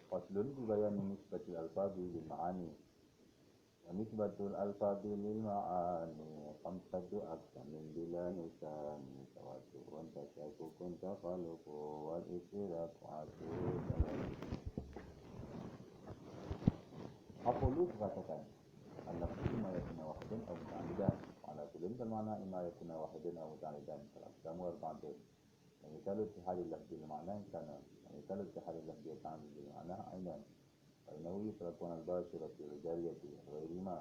Faslun fi bayani nisbatil alfazi lil ma'ani. Wa nisbatul alfazi lil ma'ani khamsatu aqsamin bila nisani tawatu'un tasyakukun tafaluqu wal istiraku asul. Aqulu katakan al-lafzu imma yakuna wahidan aw muta'addidan. Ala kullin bermakna imma yakuna wahidan aw muta'addidan. Al-aqsamu arba'atun. ومثال اتحاد اللفظ بالمعنى كان ومثال اتحاد اللفظ والتعامل بالمعنى عينان فإنه يطلقون الباشرة والجارية وغيرهما.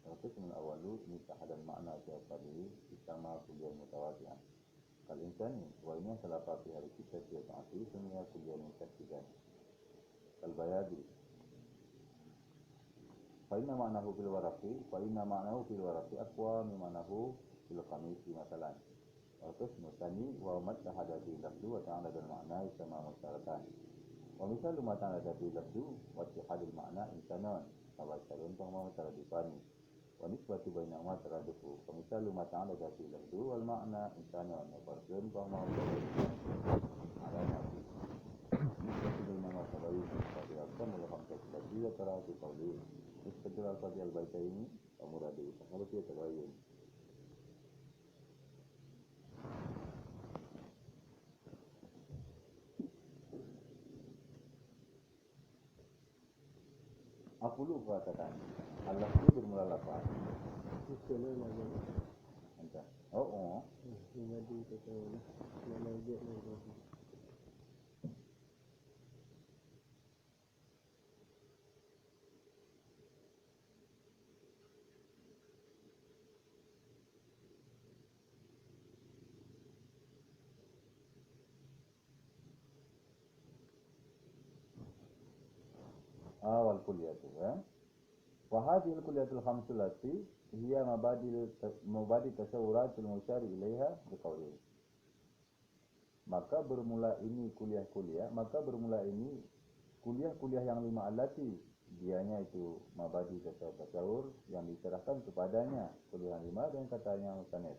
القسم الأول إن اتحد المعنى في أفراده يسمى كليا متواتئا كالإنسان وإن اختلف في هذه الستة والتعاطي سمي كليا متشددا كالبياض فإن معناه في الورق أقوى من معناه في القميص مثلا. القسم الثاني وهو ما اتحد به اللفظ وتعالج المعنى يسمى مشتركان. ومثال ما تعالج به اللفظ واتحاد المعنى إنسانان فبشر فهما مترادفان ونسبة بينهما ترادف. ومثال ما تعالج به اللفظ والمعنى إنسانان وفرد فهما مترادفان على نفسه. نسبة بينهما تباين ففي أقسام الخمسة التي ذكرها في قوله نسبة الألفاظ البيتين ومراده فهذا يتبين. Aku lupa katakan Allah itu bermula lafaz. Entah. Oh. Jadi kita nak lanjut lagi. Awal kuliah tu kan. Wahadil kuliatul khamsul lati hiya mabadi tasawwuratul musyari ilaiha biqauli. Maka bermula ini kuliah-kuliah yang lima alati dianya itu mabadi tasawur yang diserahkan kepadanya kuliah lima dan katanya musanad.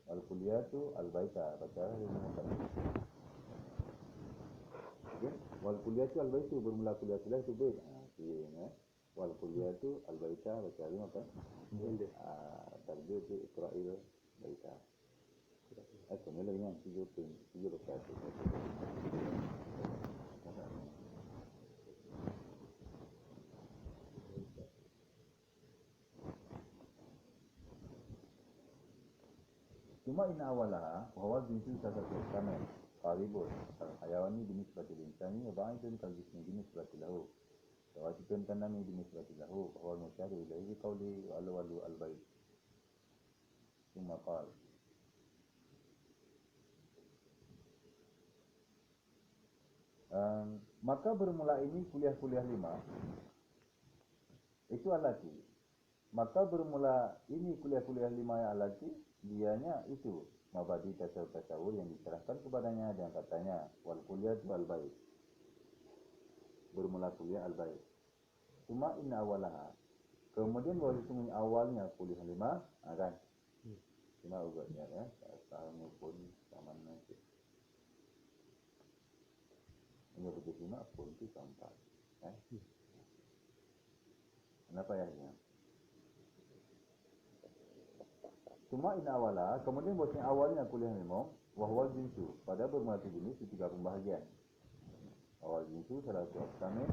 Wal kuliatu al baita baca ilmu musanad. Okay? Wal kuliatu al baitu bermula kuliah itu bait. Wal kuliatu al baita baca ilmu apa? Tarjih itu Israel baita. Ini lagi yang 7 rakaat. Cuma inna awalaha bahwa jinsu satu sama qaribun al-hayawani binisbati al-insani wa ba'idun kal-jismi binisbati lahu tawajibun tanami binisbati lahu bahwa al-musyari ilaihi qawli wa al-walu al-bayt. Cuma qal maka bermula ini kuliah-kuliah lima itu alati. Maka bermula ini kuliah-kuliah lima yang alati dianya itu mabadi tasawur yang diserahkan kepadanya dan katanya wal kuliah wal bait. Bermula kuliah al bait. Cuma inna awalaha. Kemudian bahwa itu awalnya kuliah lima kan. Cuma ugatnya ya, tahun pun sama nanti. Ini begitu lima pun itu sampai. Kenapa ya? Cuma in awala, kemudian bosnya awalnya kuliah memang wahwal jinsu, pada bermula jenis di 3 pembahagian. Awal jinsu salah satu kami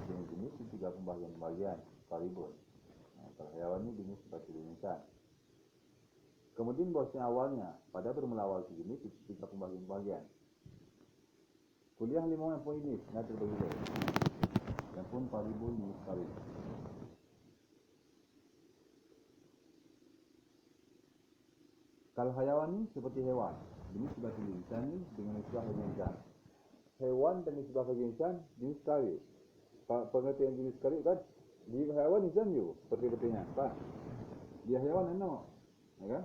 jenis di 3 pembahagian qaribun. Kalau hewan ini jenis seperti insan. Kemudian bosnya awalnya pada bermula awal jenis di 3 pembahagian. Kuliah lima yang pun ini nak terbagi dua. Yang pun qaribun jenis qarib. Kalau hayawani seperti hewan, jenis sebagai insan dengan nisbah bagi insan. Hewan dan nisbah bagi insan jenis karib. Pengertian jenis karib kan? Di hewan insan juga seperti-sepertinya, kan? Dia hewan anak, ya kan?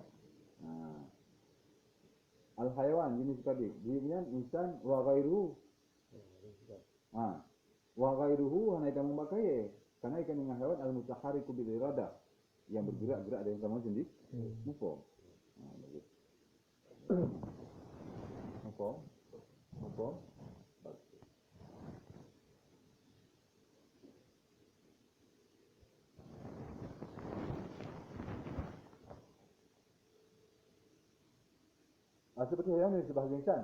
Al hayawan jenis karib. Dia insan wa ghairuhu. Wa ghairuhu hanya kita memakai. Karena ikan dengan hewan al mutahariku bil irada yang bergerak-gerak dengan kamu sendiri. Mufhum. Apa? Seperti hayawan dan nisbah ke insan.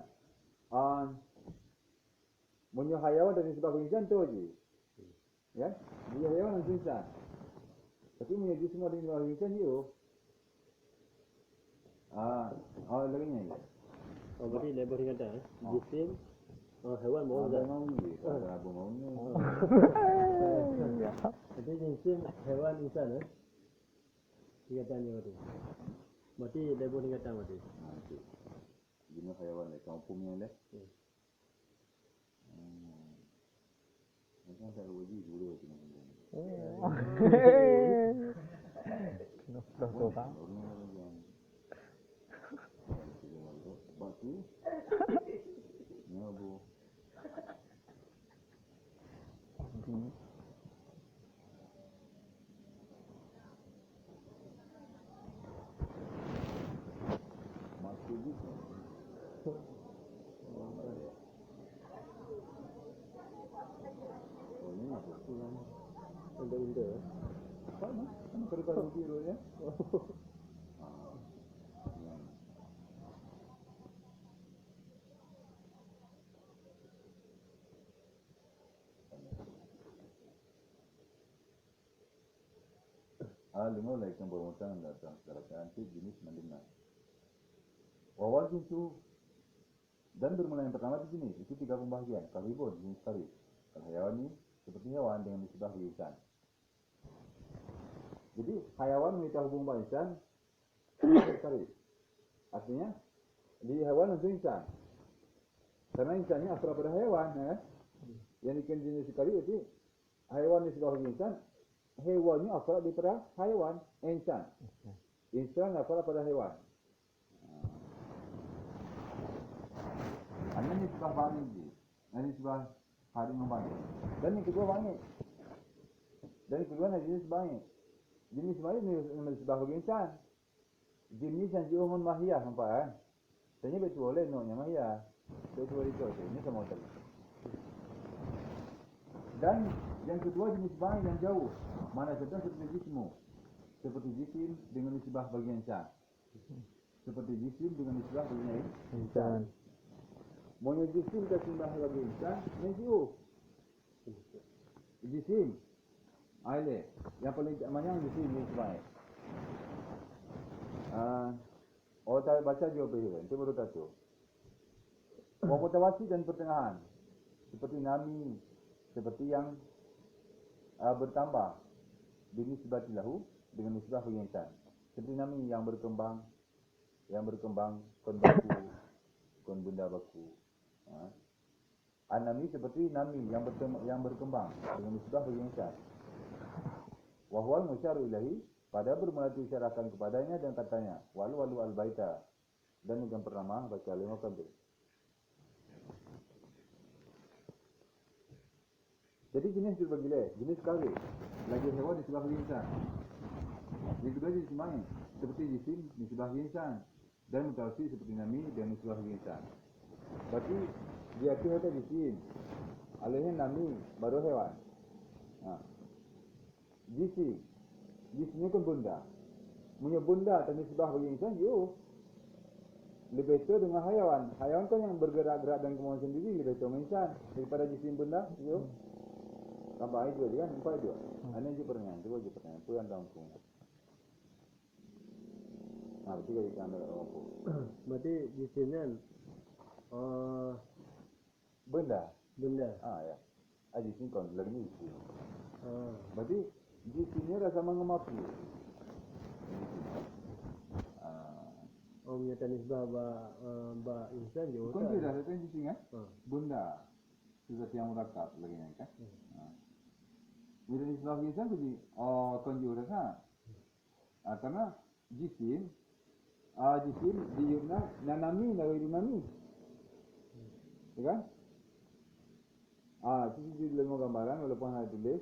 Punya hayawan dan nisbah ke insan tu je. Ya, dia hayawan dan insan. Tapi punya jism dan nisbah ke insan je. Lagi ni. Berarti label ni kata jisim haiwan mau Ada zat. mau ni, ada apa mau ni. Jadi jisim haiwan insan dia kata ni berarti label ni kata berarti. Nanti. Jenis hayawan ni, kampungnya ni. Macam tak wajib dulu tu. Dah tu tak? Batu. Nyabu. Masuk juga. Oh ini apa? Ada benda. Apa ni? Kalau biru ya. Lima lagi yang bermuatan datang secara cantik jenis mendengar. Wawal itu dan bermula yang pertama di sini itu 3 pembahagian. Karibun jenis karib. Kalau hayawani seperti hewan dengan nisbah ke insan. Jadi hayawan memiliki hubungan insan dengan karib. Artinya di hewan langsung insan. Karena insan ini akrab pada hewan, yang ikan jenis karib itu hayawan nisbah ke insan. Hewannya akrab daripada haiwan, insan. Insan akrab pada hewan. Ini nisbah bangit je. Ini nisbah hari membangit. Dan yang kedua bangit. Dan yang kedua jenis bangit. Jenis bangit ni nisbah bagi insan. Jenis yang jauh mahiyah nampak kan? Tanya betul boleh noknya mahiyah. Betul itu. Ini sama tadi. Dan yang kedua jenis bangit yang jauh. Mana contoh seperti jismu. Seperti jisim dengan nisbah bagi insan. Seperti jisim dengan nisbah bagi insan. Maunya jisim dan nisbah bagi insan, yang jauh. Jisim. Aile. Yang paling banyak jisim nisbah. Tak baca jawab behiran. Itu baru satu. Mutawasi dan pertengahan. Seperti nami. Seperti yang bertambah. Binisbah lahu dengan nisbah bagi insan. Seperti nami yang berkembang kon baku, kon benda baku. Nami seperti nami yang berkembang dengan nisbah bagi insan. Wahwal musyaru ilahi pada bermula diisyarakan kepadanya dan katanya walu al-baita dan yang pertama baca 5 kali. Jadi jenis terbagi jenis kali lagi hewan nisbah bagi insan. Yang kedua jenis main seperti jisim nisbah bagi insan dan mutawasi seperti nami dan nisbah bagi insan. Berarti dia tu ada jisim. Alihnya nami baru hewan. Jisimnya kan bunda. Punya bunda dan nisbah bagi insan lebih betul dengan hayawan. Hayawan kan yang bergerak-gerak dan kemauan sendiri lebih betul dengan insan daripada jisim bunda. Tambah air juga kan, nampak juga. Ini je pertanyaan, cuba je pertanyaan. Apa yang tahu pun. Berarti kita ambil orang pun. Berarti jisim kan Benda. Ya. Jisim kan lagi jisim. Berarti jisimnya rasa mengemaki. Menyatakan nisbah ba insan je. Bukan tidak ada jisim kan? Benda. Sesuatu yang murakab lagi kan? Bila nisbah insan tu konjur rasa. Karena jisim diurna nanami dari nami. Ya kan? Itu di dalam gambaran walaupun ada tulis.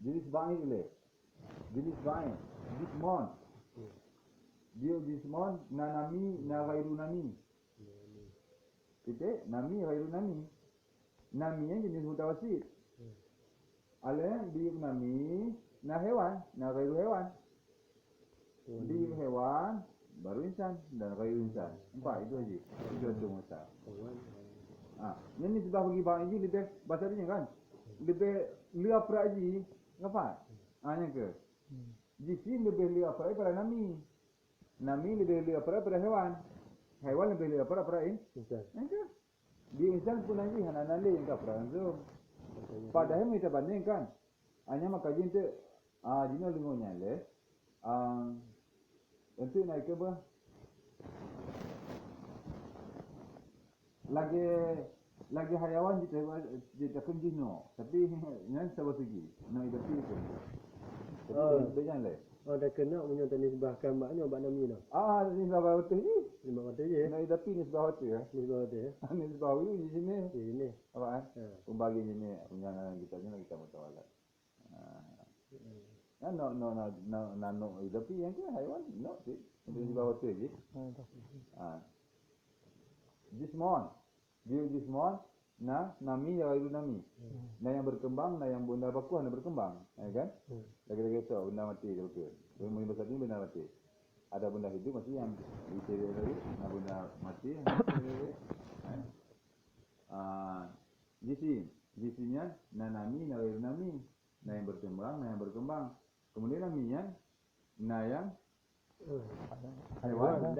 Jenis bangit tulis. Jenis bangit. Jismon. Dia jismon nanami gairu nami. Titik nami gairu nami. Nami yang jenis mutawasit. Alih dia nami na hewan, na gairu hewan. Dia hewan baru insan dan ghairu insan. Empat itu aja. Itu contoh masa. Yang ni sebab bagi bang ini lebih bahasa dia kan. Lebih liar peraji ngapa? Yang ke. Jisim lebih liar peraji pada nami. Nami lebih liar peraji pada hewan. Hewan lebih liar peraji insan. Dia insan pun lagi hana nali yang kapra anzo. Padahal kita bandingkan. Hanya maka jinta jino lingonya le. Itu naik ke apa? Lagi hayawan kita kunci no, tapi yang sebab segi, no itu itu. Tapi bejang le. Dah kena punya nisbahkan maknya obat nami no. Ni sebab betul ni. Nisbah betul je. No tapi ni sebab betul ya. Nisbah betul ya. Ni sebab itu di sini. Di sini. Apa pembagi ini undangan kita ni kita mutawalat. No, tapi yang ke haiwan no sih. Ini sebab betul je. Jismon. Dia jismon, nami ya itu nami. Yang berkembang, yang benda baku yang berkembang, kan? Lagi-lagi tu benda mati tu ke. Benda besar ni benda mati. Ada benda hidup masih yang dicari lagi, benda mati. Jisimnya nami, itu nami. Yang berkembang. Kemudian naminya, yang hewan.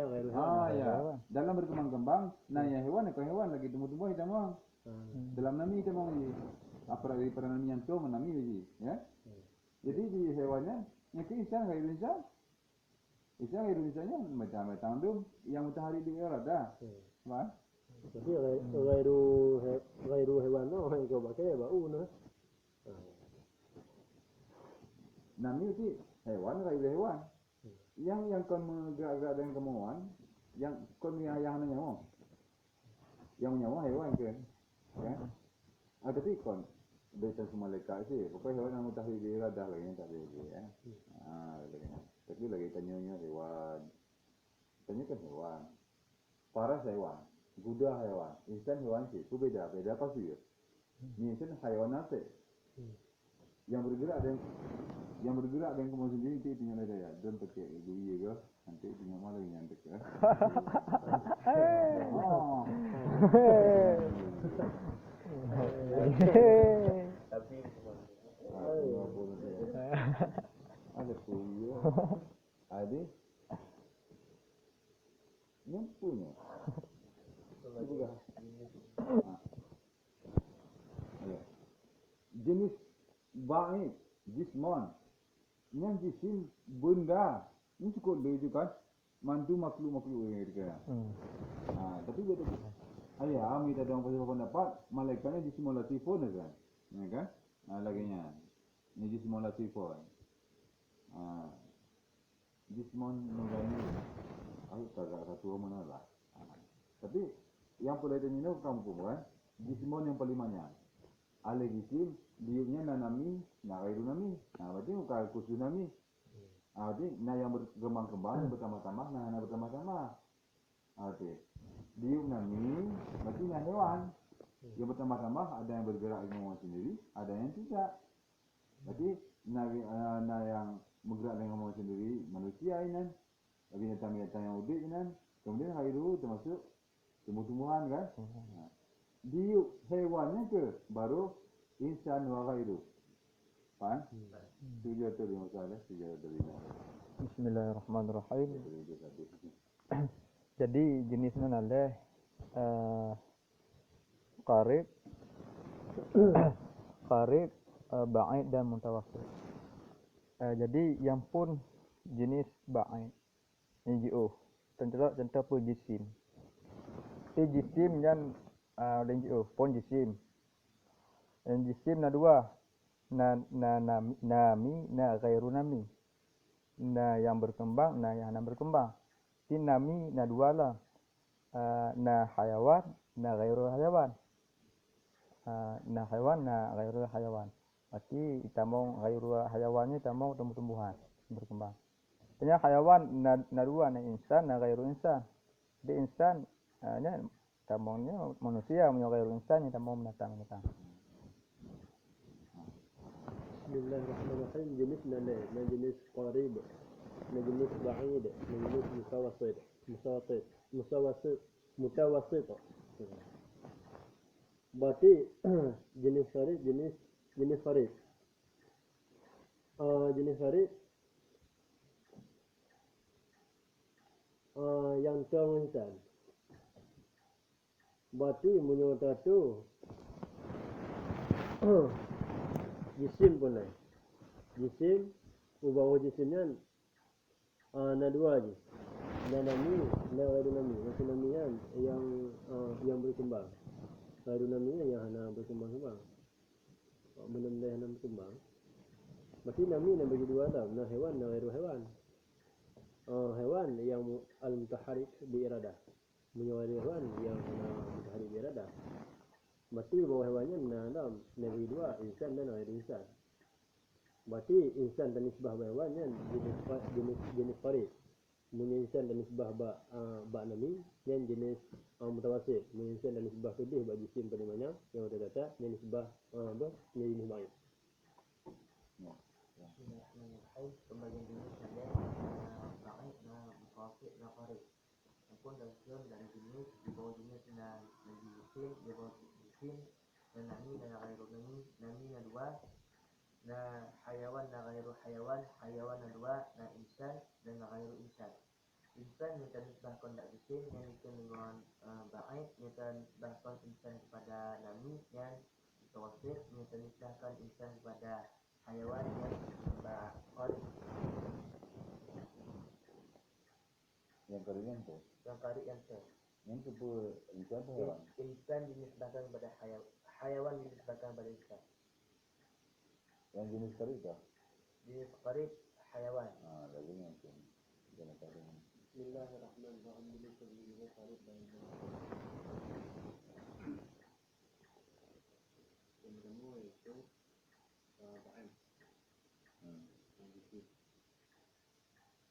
Ya. Dalam berkembang-kembang, yang hewan lagi tumbuh-tumbuh kita mau. Dalam nami kita mau ni. Apa dari nami yang tu nami lagi, ya. Jadi di hewannya, yang ke insan ghairu insan. Insan ghairu insannya macam tu yang matahari di era dah. Faham? Jadi ghairu hewan tu orang yang pakai bau no. Nami itu hewan ghairu hewan. Yang kon bergerak-gerak dengan kemauan, yang kon yang nyawa. Yang nyawa hewan kan. Ya. Tapi kon beta semua leka sih. Pokoknya hewan yang mutakhir iradah lagi yang tak ada ya. Tapi lagi tanya hewan. Tanya kan hewan. Paras hewan, kuda hewan, insan hewan sih. Itu beda pasti ya. Ni insan hewan apa? Yang bergerak dan kemauan sendiri itu tinggal ada ya. Dan pakai ibu iya ke, nanti tinggal malah yang nanti ke. Tapi ada punya, ada yang punya. Jenis baik, jismon, yang jisim benda, ini cukup begitu kan? Mandu makhluk yang kita. Tapi betul. Ayah, kita ada orang pendapat, malaikatnya jisim latifun kan, ya kan? Laginya, ini jisim latifun. Jismon mengenai, tak satu mana lah. Tapi yang boleh ini kampung kan, jismon yang paling banyak. Alih jisim, diuknya nami, ghairu nami. Berarti bukan khusus nami. Berarti yang berkembang-kembang, yang bertambah-tambah, yang bertambah-tambah. Berarti diuk nami, berarti hewan. Yang bertambah-tambah, ada yang bergerak dengan sendiri, ada yang tidak. Berarti yang bergerak dengan sendiri, manusia ini. Binatang-binatang yang udik ini. Kemudian ghairu termasuk tumbuh-tumbuhan kan. Diuk hewannya ke baru insan wa ghairu. Faham? Tujuh atau lima soalan, tujuh atau lima. Bismillahirrahmanirrahim. Jadi jenisnya adalah qarib, ba'id dan mutawassit. Jadi yang pun jenis ba'id, NGO. Contoh apa jisim. Jisim yang NGO pun jisim. Dan jisim na dua. Nami, ghairu nami. Yang berkembang, yang berkembang. Ini nami, dua lah. Hayawan, ghairu hayawan. Hayawan, ghairu hayawan. Berarti kita mau ghairu hayawannya, kita mau tumbuh-tumbuhan berkembang. Tanya hayawan, dua, insan, ghairu insan. Di insan, kita maunya manusia, ghairu insan, kita mau binatang. Bismillahirrahmanirrahim. Jenis jenis qarib. jenis ba'id, jenis mutawasit. Berarti jenis farid, jenis farid. Jenis farid yang termensan. Berarti menyebut tu jisim pun lain. Jisim, ubah jisimnya ada dua aja. Ada nami, ada gairu nami. Macam nami kan yang berkembang. Gairu nami yang hanya berkembang-kembang. Benda-benda yang hanya berkembang. Berarti nami yang bagi dua alam. Nah hewan, nah gairu hewan. Hewan yang al-mutaharik bi iradah. Menyuai hewan yang mutaharik bi iradah. Berarti bahawa hewannya nah bagi dua, insan dan gairu insan. Berarti insan dan nisbah hewannya jenis farid. Punya insan dan nisbah ba nami yang jenis mutawasit. Punya insan dan nisbah kedih ba jisim pada mana yang ada kata yang nisbah jenis baik. Pembagian jenis ada baik dan mutawasit dan farid. Pun dari jenis di bawah jenis dan jisim di bawah jisim dan nami dan gairu nami yang dua. Nah, hayawan dan gairu hayawan yang dua, nah insan dan gairu insan. Insan yang ternisbahkan dak jisim yang dengan ba'id yang ternisbahkan insan kepada nami yang mutawasit yang ternisbahkan insan kepada hayawan yang ba'id. Yang kalian tu. Yang kari yang tu. Yang tu pun insan tu hewan. Insan dinisbahkan kepada hayawan dinisbahkan kepada insan. Yang jenis kari tu. Jenis qarib hayawan. Lagi yang tu. Jangan kari. Bismillahirrahmanirrahim. Jenis farid dan yang pertama itu ba'id. Yang jisim.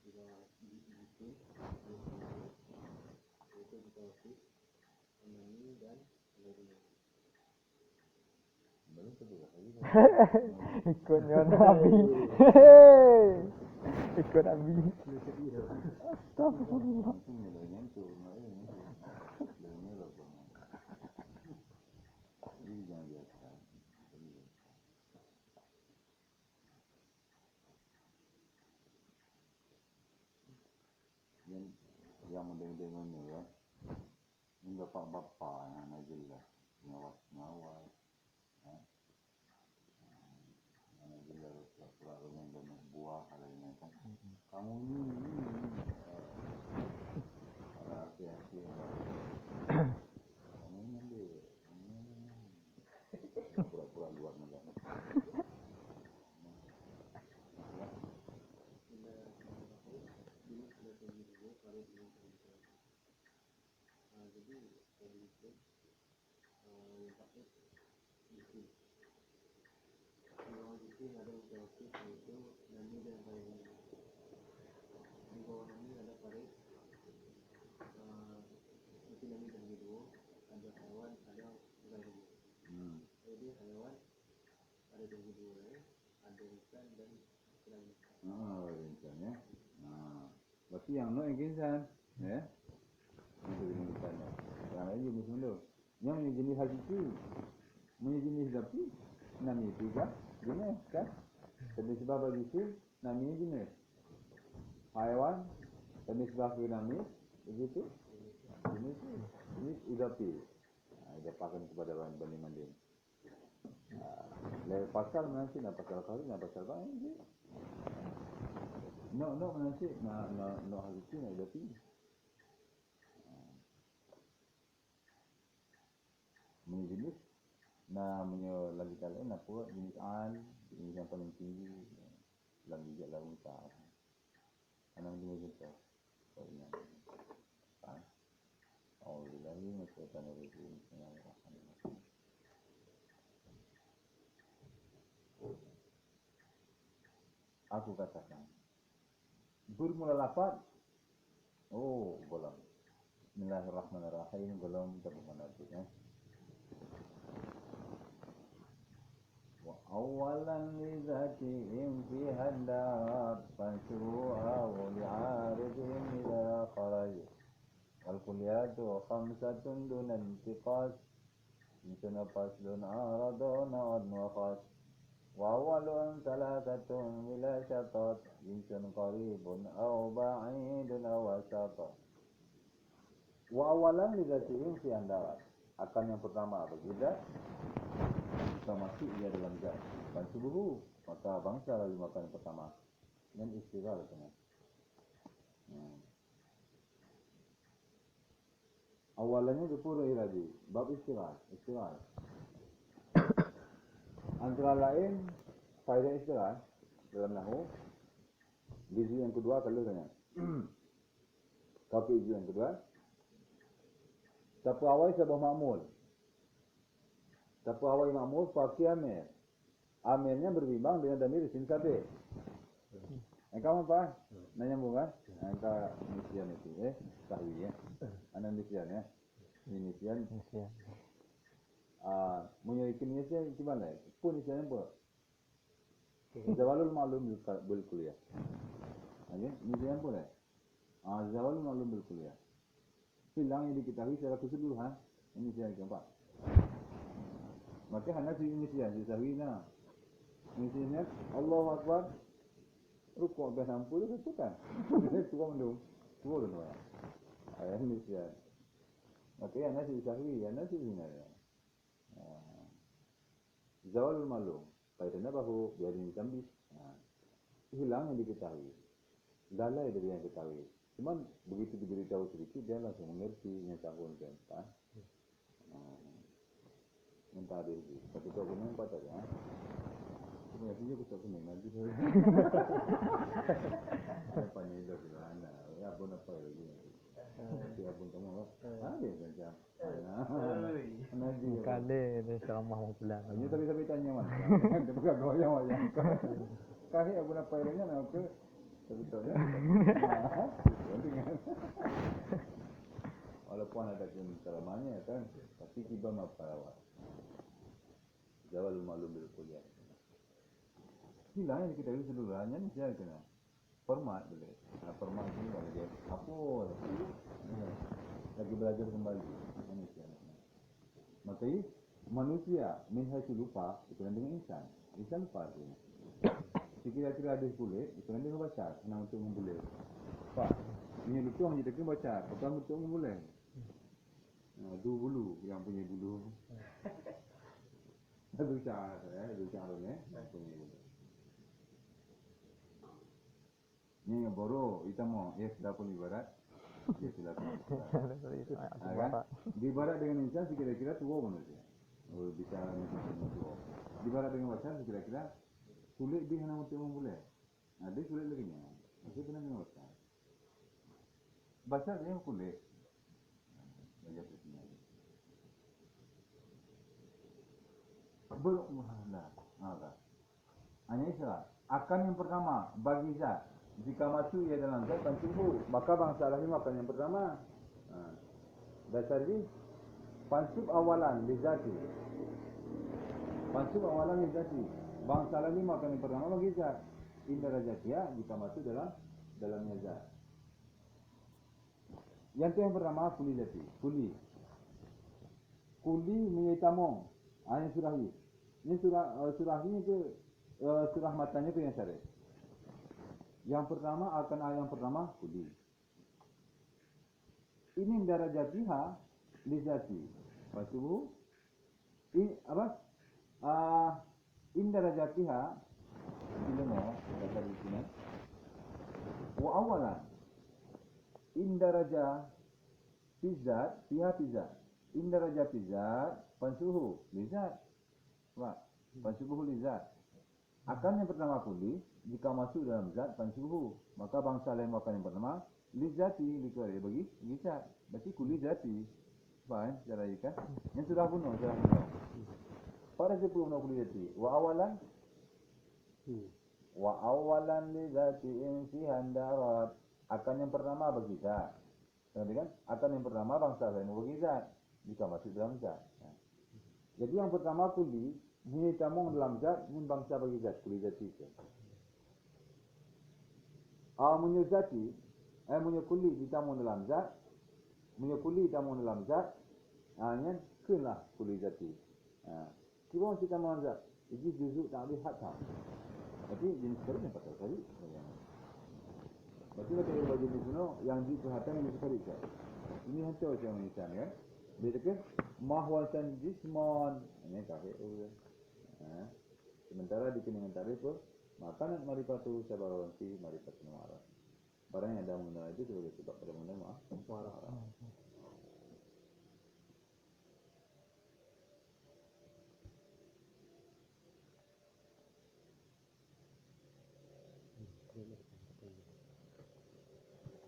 Jika jisim itu mutawasit, nami dan gairu nami. Belum tu juga lagi. Ikutnya Nabi. Ikut Nabi. Astagfirullah. Yang tu. Ini lah. Ini jangan biasa. Yang mendeng-dengan ni ya. Ini bapak-bapak yang nak jelas. Ngawat. Yang jelas pura-pura dengan banyak buah ada yang kan. Kamu ni hati-hati. Kamu ni dia. Pura-pura luar negara. Jadi tadi itu yang pakai jisim. Kalau jisim ada mutawasit yaitu nami dan gairu nami. Di bawah nami ada farid. Itu nami dan gairu. Ada hewan, ada gairu. Jadi hewan ada yang gairu lain, ada insan dan selain Insan ya. Berarti yang no yang insan, ya. Itu jenis insannya. Yang lain jenis mana? Yang jenis hakiki, jenis dapi, nami tiga jenis kan? Jenis sebab jisim, nami jenis. Haiwan, jenis sebab nami, begitu. Jenis idapi. Idapakan kepada banding-banding. Pasal menansi, pasal kali, pasal banyak. No menansi, no hakiki, no idapi. Jenis namanya lagi kalian apa jenis jenis yang paling tinggi lagi jalan utara anak jenis itu soalnya Alhamdulillah masyarakat rejim aku katakan bermula lafaz golong Bismillahirrahmanirrahim golong terbuka nanti أولا لذاتهم فيها الدار فانشروها ولعارضهم إذا خرج والكليات خمسة دون انتقاص مثل فصل أعرض نوع وخاص وأول ثلاثة بلا شطط جنس قريب أو بعيد أو وسط وأولا لذاتهم فيها الدار akan yang pertama berbeda kita masuk ia dalam zat pansubuhu maka bangsa lalu makan yang pertama dan istighfar katanya. Awalannya dipura iradi bab istighfar antara lain faedah istighfar dalam nahwu gizi yang kedua kalau tanya tapi gizi yang kedua siapa awal siapa makmul. Siapa awal makmul pakai amir. Amirnya berbimbang dengan damir isim sabi. Engkau apa? Nanya bukan? Engkau nisyan itu, sahwi ya. Anak nisyan ya. Ini nisyan. Menyuikin nisyan gimana? Pun nisyan apa? Zawalul ma'lum bil kuliah. Okey, nisyan apa dah? Zawalul ma'lum bil kuliah. Hilang yang diketahui secara keseluruhan. Ini saya nampak. Maka hanya ini saya sahwina. Ini Allahu Akbar. Rukuk dah 60 itu kan. Turun dulu. Turun dulu. Ayat ini saya. Maka hanya sahwi, hanya sebenarnya. Zawalul malum. Faedahnya bahu biar ini tambah. Hilang yang diketahui. Lalai dari yang diketahui. Cuman begitu diberitahu sedikit dia langsung mengerti yang tahun kan. Minta dia itu. Tapi tu aku nampak tak ya. Cuma yang punya kita punya nanti. Apa ni dah bila ya pun apa lagi. Dia pun kamu dia macam. Nanti. Kali dia sama mau pulang. Ini tapi tanya mana. Dia bukan goyang wayang. Kahit apa nak payahnya nak ke betul ya. Walaupun ada kelemahannya kan, tapi tiba maparawat. Zawalul ma'lum bil kuliah. Hilang yang kita lihat seluruhnya ni saya kena. Format boleh. Format ini boleh dia. Apa? Lagi belajar kembali. Ini saya. Maka manusia min haitsu lupa itu dengan insan. Insan lupa dia. Kira-kira ada kulit, itu nanti membaca, senang untuk memboleh. Pak, ini lucu hanya kita baca, bukan untuk memboleh. Dua bulu, yang punya bulu. Itu cara, punya bulu. Ini yang baru, kita mau, sudah pun ibarat. Ya silakan. Kan? Di barat dengan insan, kira-kira tua manusia. Bicara dengan tua. Di barat dengan baca, kira-kira kulit dia hanya untuk memboleh. Dia kulit lagi nya. Dia pernah dengan baca. Baca dia kulit. Baca sini. Belum lah. Hanya istilah. Akan yang pertama bagi zat. Jika masuk ia dalam zat pansubuh, maka bangsa lahir makan yang pertama. Dasar ini pansub awalan lizati. Pansub awalan lizati. Bangsa lagi makan yang pertama bagi zat. Indra jatia jika masuk dalamnya zat. Yang yang pertama kuli jati. Kuli menyitamong. Ini surahi. Ini surahi itu surah matanya itu yang syarif. Yang pertama akan ayat yang pertama kuli. Ini indra jatiha lizati. Pasuhu. Ini apa? Indra jatiha ilmu kata di sini. Wa awalan indaraja fizat fiha fizat. Indaraja fizat pansuhu lizat. Pak, pansuhu lizat. Akan yang pertama kuli jika masuk dalam zat pansuhu, maka bangsa lain makan yang pertama lizati dikeluarkan bagi zat. Berarti kuli zati. Faham cara ikan? Yang sudah bunuh. Pada 10 kuliyati wa awalan li zatin fihan darat. Akan yang pertama bagi zat. Kan? Akan yang pertama bangsa lain bagi zat jika masuk dalam zat. Jadi yang pertama kuli Ni tamung dalam zat, ni bangsa bagi zat, kuli zati ke. Munya zati, munya kuli ditamung dalam zat, munya kuli tamung dalam zat, nyan kenlah kuli zati. Kira kita tamung zat, ini juzuk tak habis hat tak. Jadi jenis kali yang patut kali. Berarti kalau kita jenis itu yang diperhatikan jenis kali kan. Ini hantar macam ni kan. Dia kata mahwasan jisman, ini kafir. Sementara dikenakan tarif makanan marifatu sabarawanti marifatu mu'arad. Barang yang ada mengenal itu sebagai sebab pada mengenal mu'arad.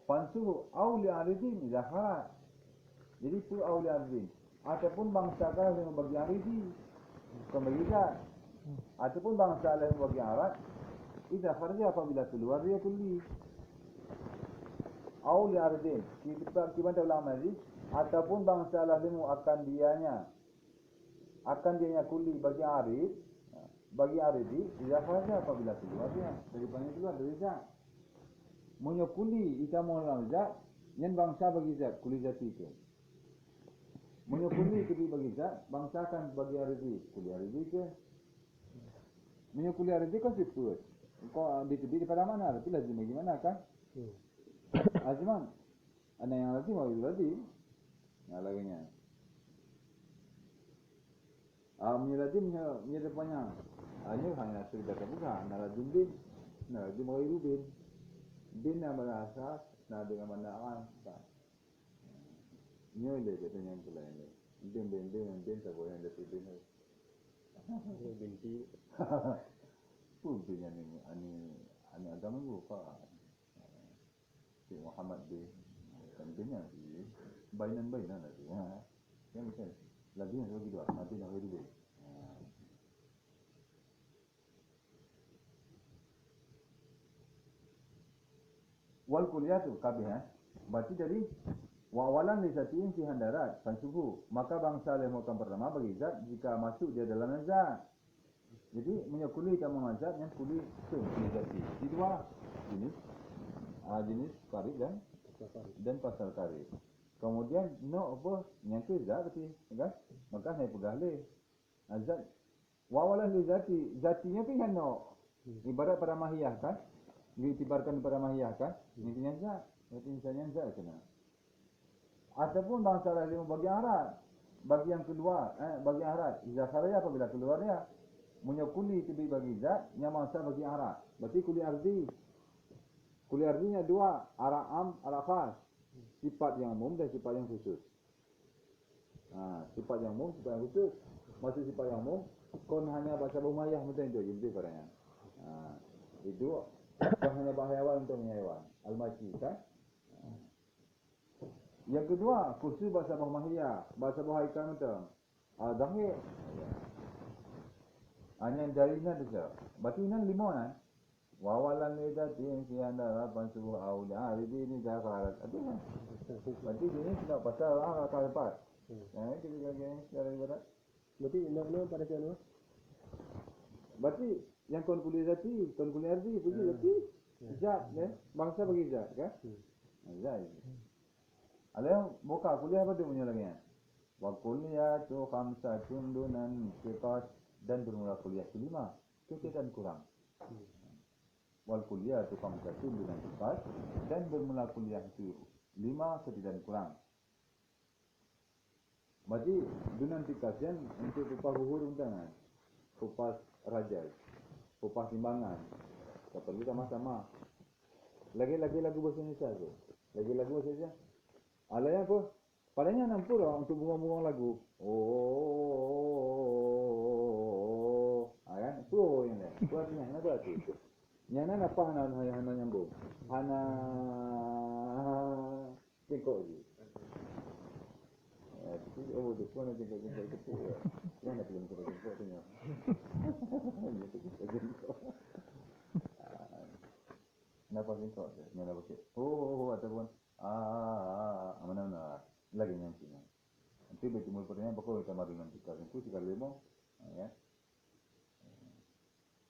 Fansuhu awli aridin zaharat. Jadi tu awli aridin. Ataupun bangsa kan yang bagi aridi. Kembali zat. Ataupun bangsa lain bagi arat. Idza kharja apabila keluar dia kulli. Awli aridin. Kita ulama ni. Ataupun bangsa lain akan dianya. Akan dianya kulli bagi arid. Bagi aridi. Idza kharja apabila keluar dia. Daripada keluar dari zat. Munya kuli itamu dalam zat, yang bangsa bagi zat, kuli zati ke. Munya kuli kuli bagi zat, bangsa akan bagi aridi, kuli aridi ke. Munya kuli aridi kan sifat. Kau di pada mana? Tapi lazim bagaimana kan? Azman, ada yang lazim, ada yang lazim. Yang lainnya. Munya lazim, munya depannya. Hanya cerita bukan. Lazim bin, lazim ghairu bin. Bin yang berasas, dengan mana tak. Nyo le katanya yang pula ini. Bin tak boleh ada bin. Binti. Bin ani agama lupa. Si Muhammad bin. Dan binnya si bainan lagi. Yang macam lagi yang lagi dua, nanti nak lagi dua. Wal kulliyatu kabih. Berarti dari wawalan li zatin fi handarat fansuhu, maka bangsa yang akan pertama bagi zat jika masuk dia dalam zat. Jadi punya kuli sama zat yang kuli itu zati. Di dua jenis. Jenis karib dan pasal karib. Kemudian apa yang ke zat berarti kan? Maka saya pegang le. Zat wawalan li zati, zatinya kan no. Ibarat pada mahiyah kan? Diitibarkan kepada mahiyah kan? Ini zat. Berarti misalnya zat kena. Ataupun bangsa lain bagi arat. Bagi yang kedua, bagi arat. Iza kharaya apabila keluar dia. Punya kuli tibi bagi zat, yang bangsa bagi arat. Berarti kuli ardi. Kuli ardinya dua. Arat am, arat khas. Sifat yang umum dan sifat yang khusus. Sifat yang umum, sifat yang khusus. Maksud sifat yang umum, kon hanya bahasa bumayah macam itu. Jadi katanya. Itu hanya bahasa hewan untuk hewan. Al-Maci kan? Yang kedua, khusus bahasa mahiyah. Bahasa ikan macam. Dahil. Hanya jarinya saja. Berarti ini 5 kan? Wawalan lidatin fi andara pansubuh awliya. Jadi ini zafarat. Itu kan? Berarti sini sudah pasal akal 4. Kita gini secara ibarat. Berarti nak pada siapa? Berarti yang kon kuliah zati, kon kuliah ardi, puji zati. Zat, bangsa bagi zat kan? Zat. Ada yang buka kuliah apa tu punya lagi ya? Wa kuliah tu khamsatun dunan siqat dan bermula kuliah itu 5. Itu dan kurang. Wal kuliah tu khamsatun dunan siqat dan bermula kuliah itu 5 dan kurang. Berarti dunan siqat untuk upah gugur undangan. Upah rajal. Upah timbangan. Seperti sama-sama. Lagi-lagi lagu bahasa Indonesia tu. Lagi-lagu bahasa Indonesia. Alanya apa? Padanya nampur untuk bunga-bunga lagu. Kan? Pro yang ni. Pro artinya apa tu? Yang mana apa hana nyambung? Hana tengok je. Tu pun nak tengok tu. Mana belum tengok tu nya. Kenapa tengok je? Mana boleh. Ataupun mana lagi yang sini. Nanti betul pertanyaan pokok kita mari nanti kalau itu 3 5 ya.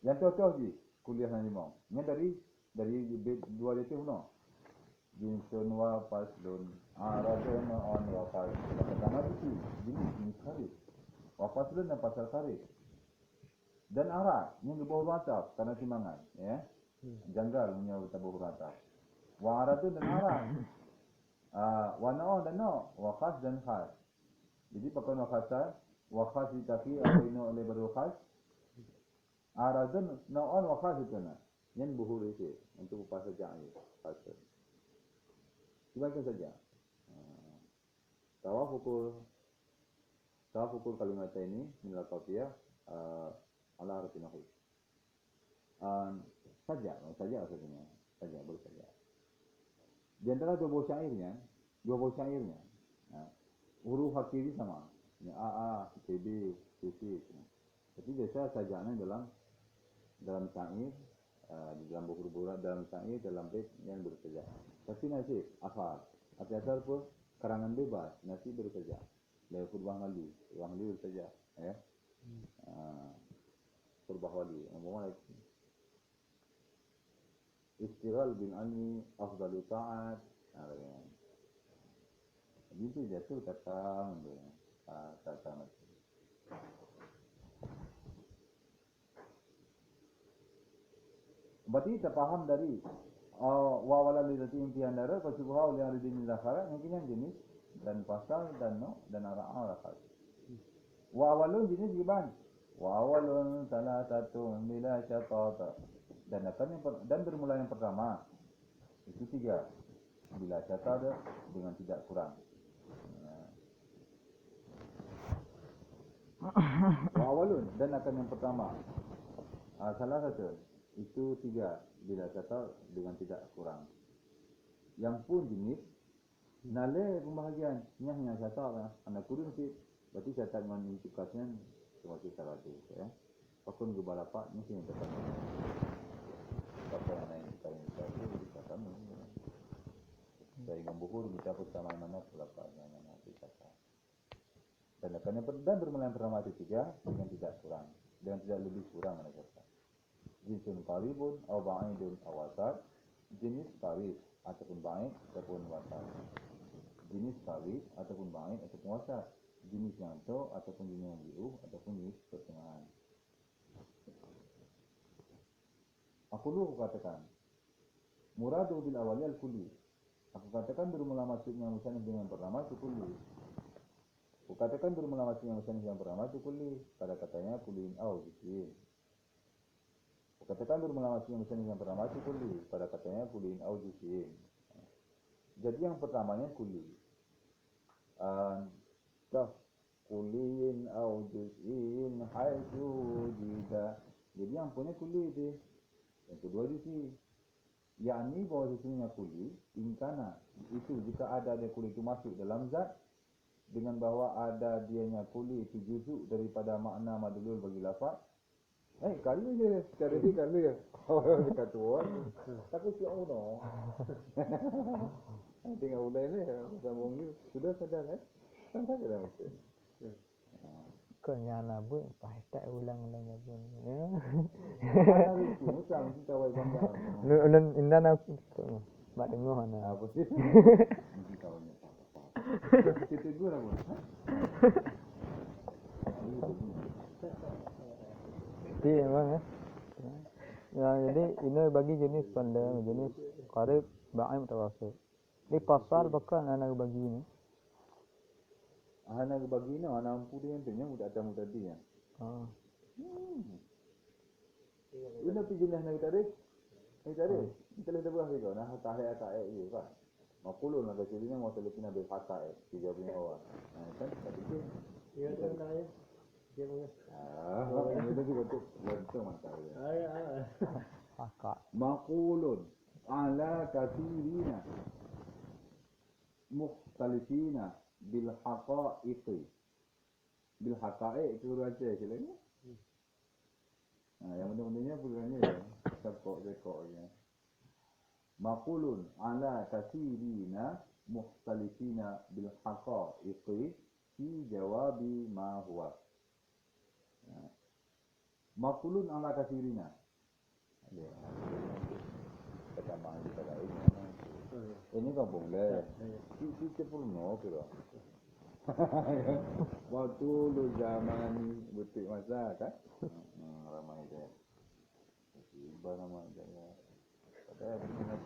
Yang tu je kuliah yang limau. Yang dari dua dia tu no. Jinsun wa faslun aradun on wa faslun. Pertama tu jenis kharif. Wa faslun dan pasal kharif. Dan arad yang di bawah atap tanah timbangan, ya. Janggal punya tabuh atap. Wa aradun dan arad. Wa na'on dan no, wa khas dan khas. Jadi pakai no khasar, wa khas ditaki atau ino oleh baru khas. Aradun na'on wa khas itu na. Yang buhur itu untuk upah saja air. Khasar. Dibaca saja. Tawafukul kalimat ini minal qafiyah ala harfi nahwi. Saja maksudnya. Saja boleh saja. Di antara dua buah syairnya, huruf akhirnya sama. A, B, C. Tapi biasa sajanya dalam syair, di dalam buku dalam syair, dalam bait yang berbeda. Tapi nasib asal. Asal pun karangan bebas, nasib berbeda. Dari Furbah Wali berbeda, ya. Furbah Wali, ngomong lagi. Istighal bin almi afdalu ta'at. Itu jatuh kata macam. Berarti kita faham dari wa wala lidati imtihan dara wa subha li aridin zakhara mungkin yang jenis dan pasal dan no dan ara'ah khas. Wa awalun jenis giban. Wa awalun salah satu bila syatata. Dan bermula yang pertama itu 3 bila syatata dengan tidak kurang. Wa awalun dan akan yang pertama salah satu itu 3 bila syatata dengan tidak kurang. Yang pun jenis nale pembahagian yang syatata anak kurang sih berarti syatata dengan intikasnya termasuk salah satu, ya. Pakun gebalapak mesti yang pertama. Apa yang lain kita bisa kamu. Saya ingin buhur kita pertama mana pelapaknya mana kita. Dan akan yang bermula yang pertama itu 3 dengan tidak kurang, dengan tidak lebih kurang mana kata. Jinsun qaribun atau ba'idun awasat, jenis qarib ataupun ba'id ataupun wasat. Jenis qarib ataupun ba'id ataupun wasat. Jenis yang to ataupun jenis yang jauh ataupun jenis pertengahan. Aku katakan muradu bil awali al kulli. Aku katakan bermula maksudnya musanif dengan pertama itu kulli. Aku katakan bermula maksudnya musanif yang pertama itu kulli. Pada katanya kullin au juz'in. Aku katakan bermula maksudnya musanif yang pertama itu kulli. Pada katanya kullin au juz'in. Jadi yang pertamanya kulli. Kullin au juz'in haitsu jida. Jadi yang punya kulli itu. Yang kedua sisi, yakni bahwa sesungguhnya kuli, ingkana, itu jika ada kuli itu masuk dalam zat, dengan bahwa ada dianya kuli itu juzuk daripada makna madlul bagi lafaz. Kali je, secara ni kali je. Orang dekat tuan, takut siap uno. Tinggal ulai ni, sambung ni, sudah sadar Sampai ke dalam itu. Nyala bu, tak ulang-ulang pun. Mana itu? Macam kita wajib gambar. Ulun indah nak mak dengar mana. Apa sih? Mesti kawannya apa? Kita gua lah pun. Jadi memang ya. Ya, jadi ini bagi jenis pandang, jenis qarib, ba'im, tawasul. Ini pasal bahkan anak bagi ini. Anak bagi ni anak ampu dia yang mudah dia. Ini pergi nak tarik. Kita lihat berapa kau nak tarik je kan. Makulun nak kecilnya mau selepas nak berhata tiga punya orang. Kan tadi tu. Ya tu nak ya. Dia punya. Ini juga tu. Betul mantap. Hakak. Makulun ala kathirina mukhtalifina bil haqa'iqi. Bil haqa'iq itu baca ni. Yang benda-bendanya bukannya ya. Sekok ya. Maqulun ala kathirina mukhtalifina bil haqa'iqi fi jawabi ma huwa. Mafulun ala kasirina. Ada. Pertama kita lain. Ini kan boleh. Kita pun no kira. Waktu lu zaman butik masa kan? Ramai dia. Iba nama dia. Ada minat.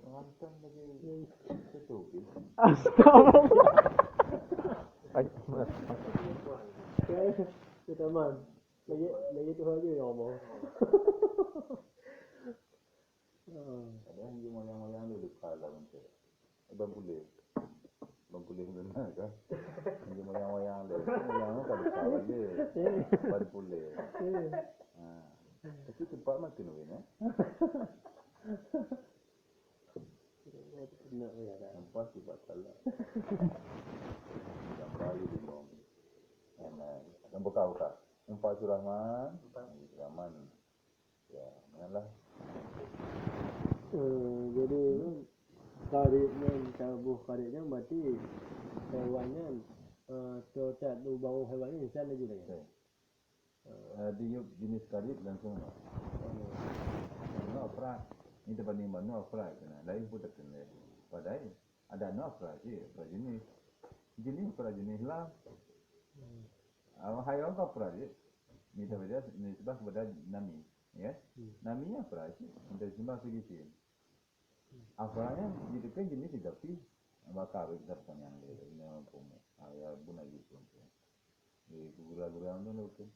Nonton lagi setuju. Astagfirullah. Kita man. Lagi tu aja yang ngomong. Ada yang moyang-moyang dulu kalah macam. Abang boleh benar kan? Yang moyang-moyang dulu. Moyang kan kalah je. Abang boleh. Tapi tempat makin win eh. Nak ya dah. Nampak sifat salah. Sampai di bawah. Dan buka. Empat Surahman. Surahman. Ya, janganlah. Jadi karibnya, tabuh karibnya berarti hewannya cocat tu bau hewannya insan lagi lagi. Dia jenis karib langsung. No frak. Ini dibanding no frak kena. Lain pun tak kena. Padahal ada no frak je. Jenis lah. Haywan kau frak je. Ini sebab kepada nami. Ya. Nami apa sih? Untuk sebab segitu. Apanya gitu kan jenis tapi bakar besar yang dia ini pun ayah buna gitu. Di gula-gula tu kan.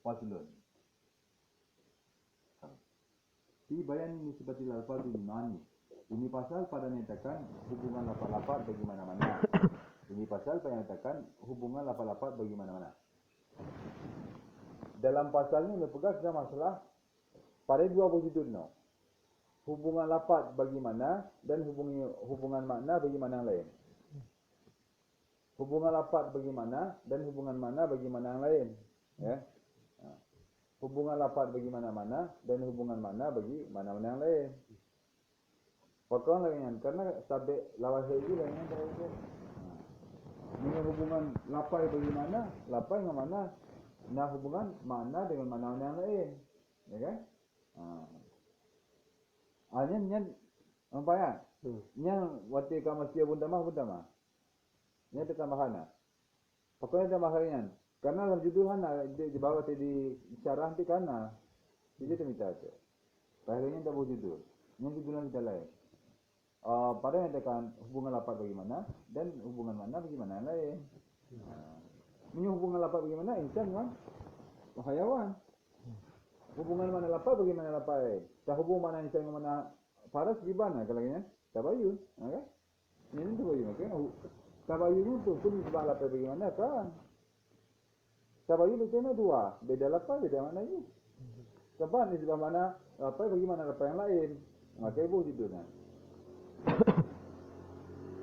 Pasulun. Di bayan ini seperti lafaz di mani. Ini pasal pada menyatakan hubungan lafaz bagi mana-mana. Ini pasal pada menyatakan hubungan lafaz bagi mana-mana. Dalam pasal ini berpegang kepada masalah pada dua positur no. Hubungan lafaz bagi mana dan hubungan makna bagi mana yang lain. Hubungan lafaz bagi mana dan hubungan makna bagi mana yang lain. Ya. Hubungan lafaz bagi mana-mana dan hubungan makna bagi mana-mana yang lain. Potong lainnya karena sabit lawas itu lainnya dari ini hubungan lafaz bagi mana, lafaz dengan mana, nah hubungan mana dengan mana-mana yang lain. Ya kan? Nyan apa ya? Nyan waktu kamu siap pun tamah. Nyan tambahan. Pokoknya tambahan. Karena dalam judul di bawah di syarah nanti karena dia tu minta tu. Akhirnya tak boleh judul. Yang judulan kita lain. Pada yang tekan hubungan lafaz bagaimana dan hubungan mana bagaimana yang lain. Ini hubungan lafaz bagaimana insan dengan hayawan. Hubungan mana lafaz bagaimana lafaz. Tak hubungan mana insan dengan mana faras gimana kalau ini tabayun, okey? Ini tabayun, okey? Tabayun itu pun sebab lafaz bagaimana kan? Tabayun itu ada dua, beda lafaz beda makna ini. Sebab ni sebab mana lafaz bagaimana lafaz yang lain. Maka ibu judulnya.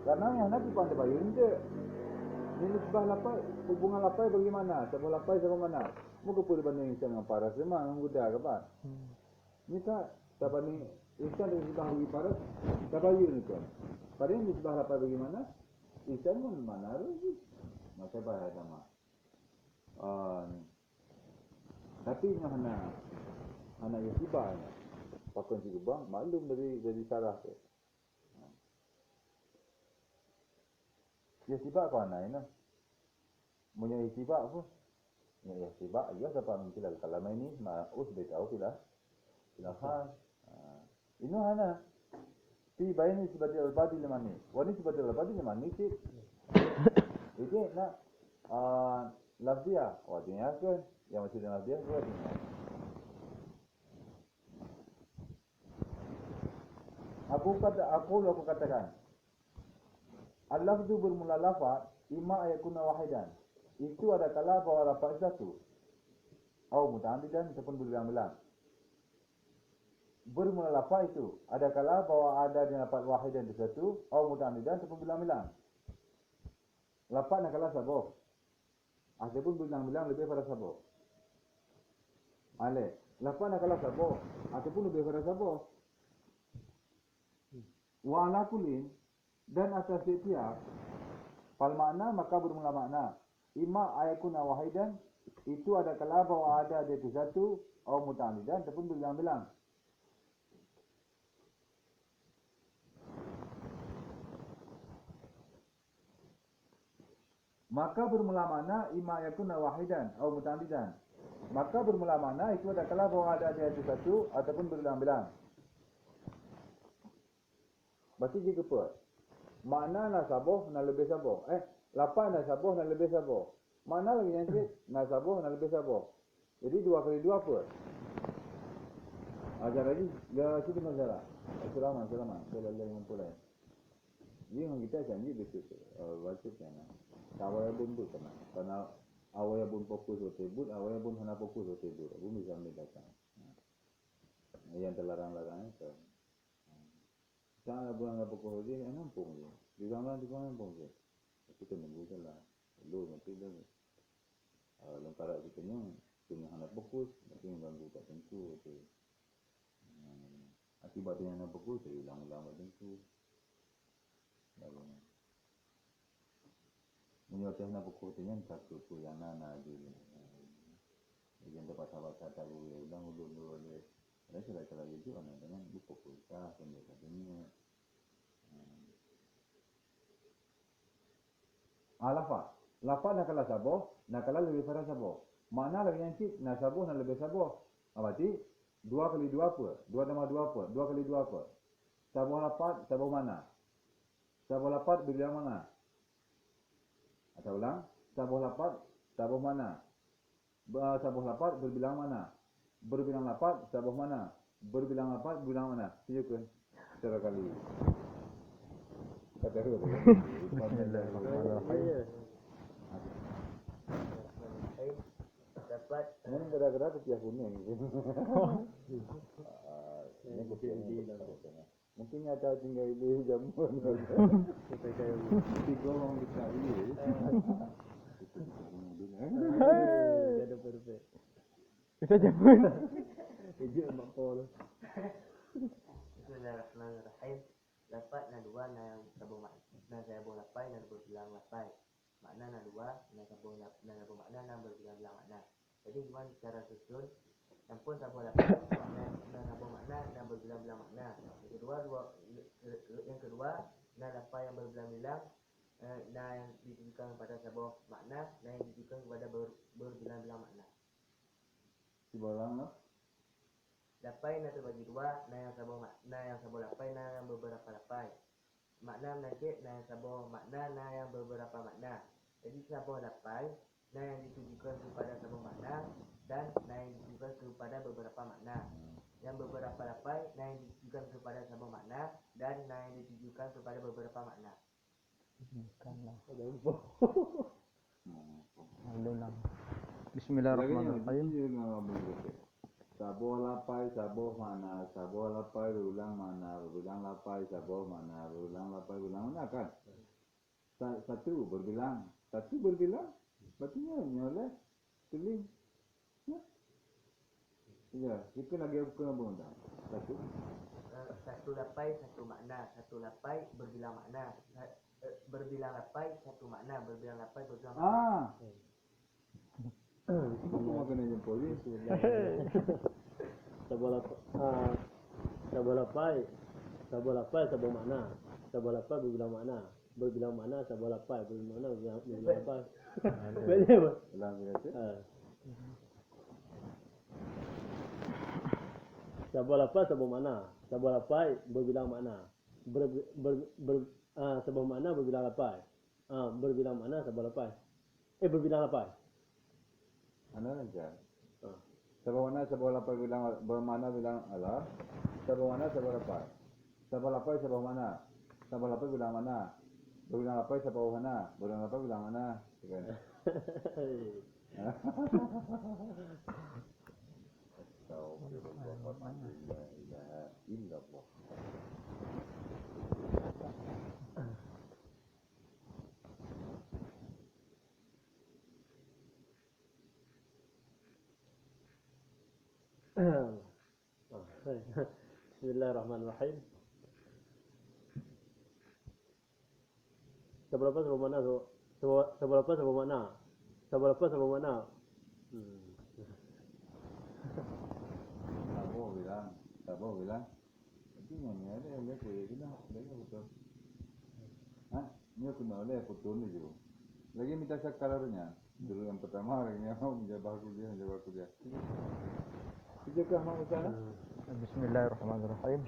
Karena yang nak dipan tabayun je. Ini sebab lafaz hubungan lafaz bagaimana? Sebab lafaz sama mana? Muka pun dibanding insan dengan paras memang mudah ke pak? Ni tak banding insan dengan sebab bagi paras tabayun itu. Pada ini sebab lafaz bagaimana? Insan pun mana lagi? Maka bahaya sama. Tapi yang anak yang tiba pakon si kubang maklum dari sarah tu. Ya tiba kau anak ini. Punya tiba apa? Ya tiba dia dapat mengkilal kalau ini maus tahu tidak. Silakan. Ini anak. Tiba ini seperti al-badi lemani. Wani seperti al-badi lemani sih. Itu nak lafzia, wajibnya kan? Yang masih dengan lafzia, wajibnya. Aku katakan, al-lafzu bermula lafaz, imma ayakuna wahidan. Itu ada kala bahawa lafaz satu. Atau muta'ammidan ataupun berulang-ulang. Bermula lafaz itu ada kala bahawa ada di lafaz wahidan itu satu, atau muta'ammidan ataupun berulang-ulang. Lafaz nak kala sabuk. Ataupun bilang-bilang lebih pada sabuk. Lafaz nak kalah sabuk ataupun lebih pada sabuk. Wa ala kullin, dan atas setiap fal makna maka bermula makna. Ima ayakuna wahidan, itu ada kala bahwa ada dia itu satu, atau muta'ammidan ataupun berbilang-bilang. Maka bermula makna ima yakuna wahidan atau muta'ammidan. Maka bermula makna itu ada kala bahwa ada dia itu satu ataupun berbilang-bilang. Berarti jika apa? Makna nasaboh na lebih saboh. Lapan nasaboh na lebih saboh. Mana lagi yang sikit? Nasaboh na lebih saboh. Jadi 2 kali 2 apa? Ajar lagi. Dia situ masalah. Selamat. Saya lalai mempunyai. Jadi yang kita janji betul. Wajib kan. Awalnya pun tu kena. Karena awalnya pun fokus ke tebut, awalnya pun hanya fokus ke tebut. Aku bisa membedakan. Yang terlarang-larang itu. Jangan buang apa kau je, nampung je. Di kamar nampung je. Kita nunggu je lah. Lu nanti dah. Lengkara kita ni, punya hanya fokus, nanti mengganggu tak tentu. Akibatnya hanya fokus, hilang-hilang tak tentu. Menyokong hanya fokus dengan satu tu yang nana di. Yang dapat sahabat tahu, ulang boleh. Ada salah itu orang dengan fokus kah, pembicaraan. Lafa nak kalah saboh, nak kalah lebih parah saboh. Mana lagi yang cik, nak saboh nak lebih saboh. Berarti 2 kali 2 apa? 2 tambah 2 apa? 2 kali 2 apa? Saboh lapat, saboh mana? Saboh lapat berbilang mana? Atau ulang, saboh lapat, saboh mana? Saboh lapat berbilang mana? Berbilang lapat, saboh mana? Berbilang lapat, berbilang mana? Tunjukkan secara kali. Kata dulu. Dapat Ini gara-gara ketiak kuning. Ini kuning. Mungkin ada tinggal ini jamuan. Tiga orang kita ini. Ada perfect. Bisa jamun. Ejek makol. Bismillahirrahmanirrahim. Dapat na dua na sabong lapai na berbilang lapai. Makna na dua na sabong makna na berbilang makna. Jadi gimana cara susun? Yang pun sabong lapai na sabong makna na berbilang makna. Yang kedua na lapai yang berbilang-bilang na yang ditujukan kepada sabong makna, na yang ditujukan kepada berbilang-bilang makna. Sibalang lah. Lapai na terbagi dua, na yang sabong lapai, na yang beberapa lapai. Makna menakik, na yang sabong makna, na yang beberapa makna. Jadi sabong lapai, na yang ditujukan kepada sabong makna, dan na yang ditujukan kepada beberapa makna. Yang beberapa lapai, na yang ditujukan kepada sabong makna, dan na yang ditujukan kepada beberapa makna. Bismillahirrahmanirrahim. Saboh lapai, saboh mana? Saboh lapai berulang mana? Berulang lapai, saboh mana? Berulang lapai, berulang mana kan? Satu berbilang. Berarti oleh tulis. Ya, itu lagi bukan apa? Satu lapai, satu makna. Satu lapai berbilang makna. Berbilang lapai, satu makna. Berbilang lapai, berbilang makna. Aku mau kena jempol ni. Sabong lapai, sabong makna. Sabong lapai berbilang makna. Berbilang makna sabong lapai, berbilang makna berbilang lapai. Betul. Ulang kata. Sabong lapai, sabong makna. Sabong lapai berbilang makna. Sabong makna berbilang lapai. Berbilang makna sabong lapai. Berbilang lapai. Mana aja. Sabah mana sabah lapai bilang bermana bilang Allah. Sabah mana sabah lapai. Sabah lapai sabah mana. Sabah lapai bilang mana. Berbilang lapai sabah mana. Berbilang lapai bilang mana. Kan. Astagfirullah. Bismillahirrahmanirrahim. Sabab lepas sabab makna sabab lepas sabab makna. Sabab lepas sabab makna. Tabo bilang, itu ni ada yang kuih kita, ada betul. Ni aku nak oleh betul ni je. Lagi minta sakarnya. Dulu yang pertama hari ni mau menjawab aku dia. Sejak mak usaha? Bismillahirrahmanirrahim.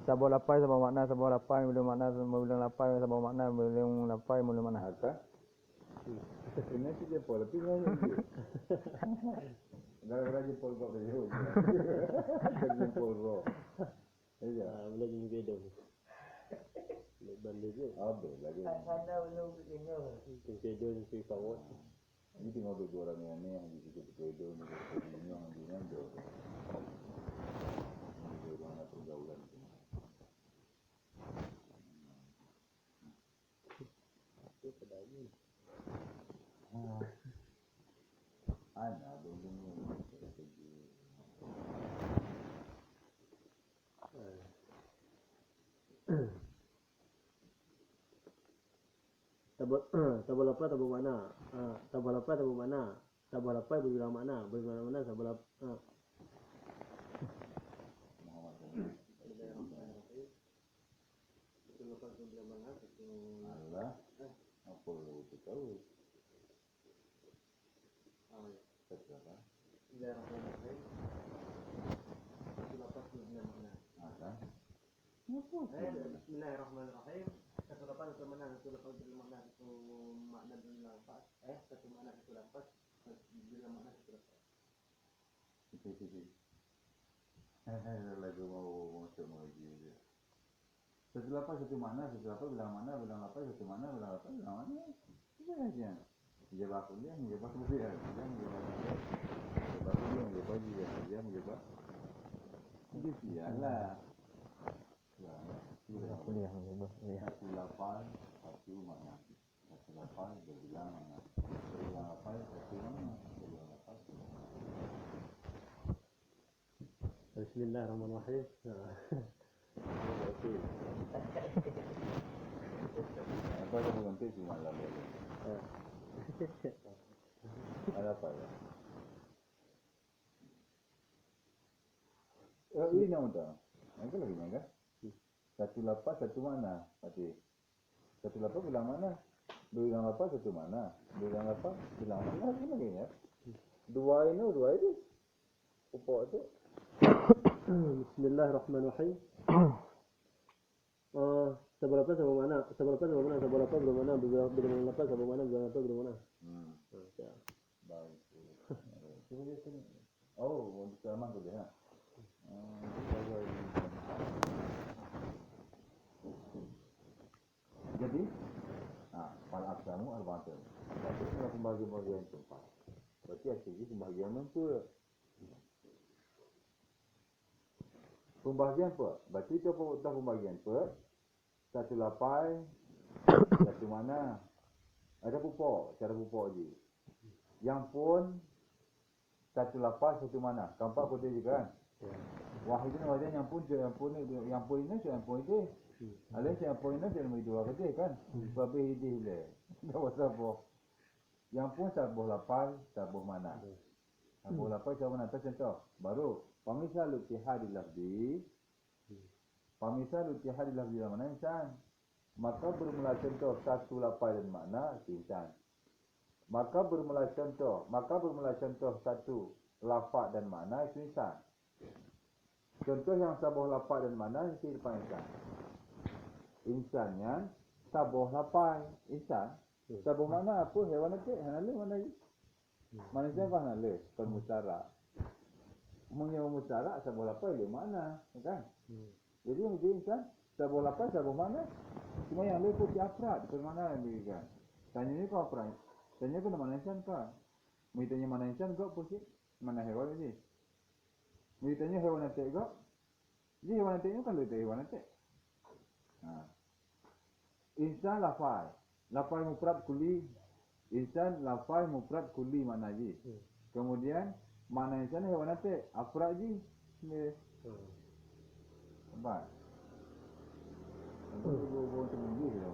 Sabab lapai sabab makna sabab lapai belum makna belum lapai sabab makna belum lapai belum makna. Apa? Ini sih je pola tinggal je. Gara-gara je pol kau dia. Kerja pol ro. Iya. Boleh jadi beda. Bandar je. Ada lagi. Sana belum kena. Beda ni si kawat. Ini tengok dua orang yang ni yang di situ berbeza ni yang di mana jauh. Ini orang nak pergaulan. Itu pedagi. Ana dulu ni. Tabal apa tabal mana? Tabal apa tabal mana? Tabal apa berbilang mana? Berbilang mana tabal apa? Allah, apa lu tahu? Siapa? Bismillahirrahmanirrahim. Satu lapan satu mana satu lapan satu mana satu makna dan lapas. Satu makna satu lapas. Bila makna satu lapas. Lagu mau masuk lagi je. Satu lapas satu mana bilang lapas satu mana bilang lapas bilang mana. Itu aja. Jawab aku dia, jawab aku dia. Itu sialah. Kuliah. Satu lapan satu mana. Satu lapan berbilang mana. Berbilang lapan satu mana. Berbilang lapan. Bismillahirrahmanirrahim. Apa yang nanti si malam ini? Ada apa ya? Ini nama tak? Yang lagi mana? Satu lapas satu mana? Mati. Satu lapas bilang mana? Bilang lapas satu mana? Bilang lapas bilang mana? Apa lagi ya? Dua itu. Upok tu. Bismillahirrahmanirrahim. Sabab apa sabab mana? Sabab apa sabab mana? Sabab apa belum mana? Belum apa sabab mana? Belum apa belum mana? Baik. Cuba dia sini. Oh, untuk selama tu dia. Jadi, fal aksamu arba'atun. Berarti adalah pembagian keempat. Berarti asli pembagian apa? Pembagian apa? Berarti itu apa pembagian apa? Satu lapai, satu mana? Ada pupuk, cara pupuk je. Yang pun satu lapai, satu mana? Kampak putih juga kan? Wahidun wahidun yang pun ini ada yang poin ini dalam dua kata kan? Sebab ini le. Apa? Yang pun sabuh lapai, sabuh mana? Sabuh lapai sabuh mana? Contoh. Baru pamisal ittihadil lafzi. Pamisal ittihadil lafzi mana insan? Maka bermula contoh satu lapai dan makna insan. Maka bermula contoh satu lafaz dan makna itu insan. Contoh yang sabuh lafaz dan makna itu depan insan. Insan yang sabuh lafaz insan. Sabuh makna apa? Hewan nanti, hanale mana lagi? Manusia apa hanale? Permutara. Menyewa mutara sabuh lafaz dia mana, kan? Jadi yang jadi insan sabuh lafaz sabuh makna. Cuma yang lain pun afrad, bermakna yang kan. Tanya ni kau afrad. Tanya kau mana insan kau? Tanya mana insan kau pun sih? Mana hewan ni? Tanya hewan nanti kau? Jadi hewan nanti ni kan lebih hewan nanti. Insan lafaz. Lafaz mufrad kulli. Insan lafaz mufrad kulli mana je. Kemudian mana insan hewan nanti? Afrad je. Nampak? Itu bukan seminggu je.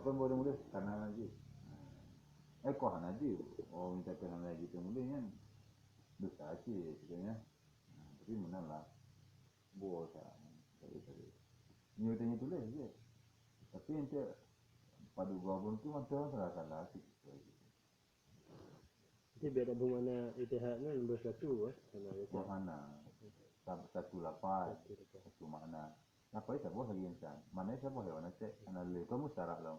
Walaupun boleh mula kanan lagi. Kau lagi. Oh minta kanan lagi tu mula kan. Dosa asyik sebenarnya. Tapi menanglah. Buat tak. Ni tanya tulis je. Tapi nanti pada gua pun tu macam salah sikit. Jadi biar ada bermakna itihad kan bersatu sama itihad. Mana satu lapan satu makna. Apa itu buah lagi insan? Mana siapa hewan cek? Analis kamu syarat lah.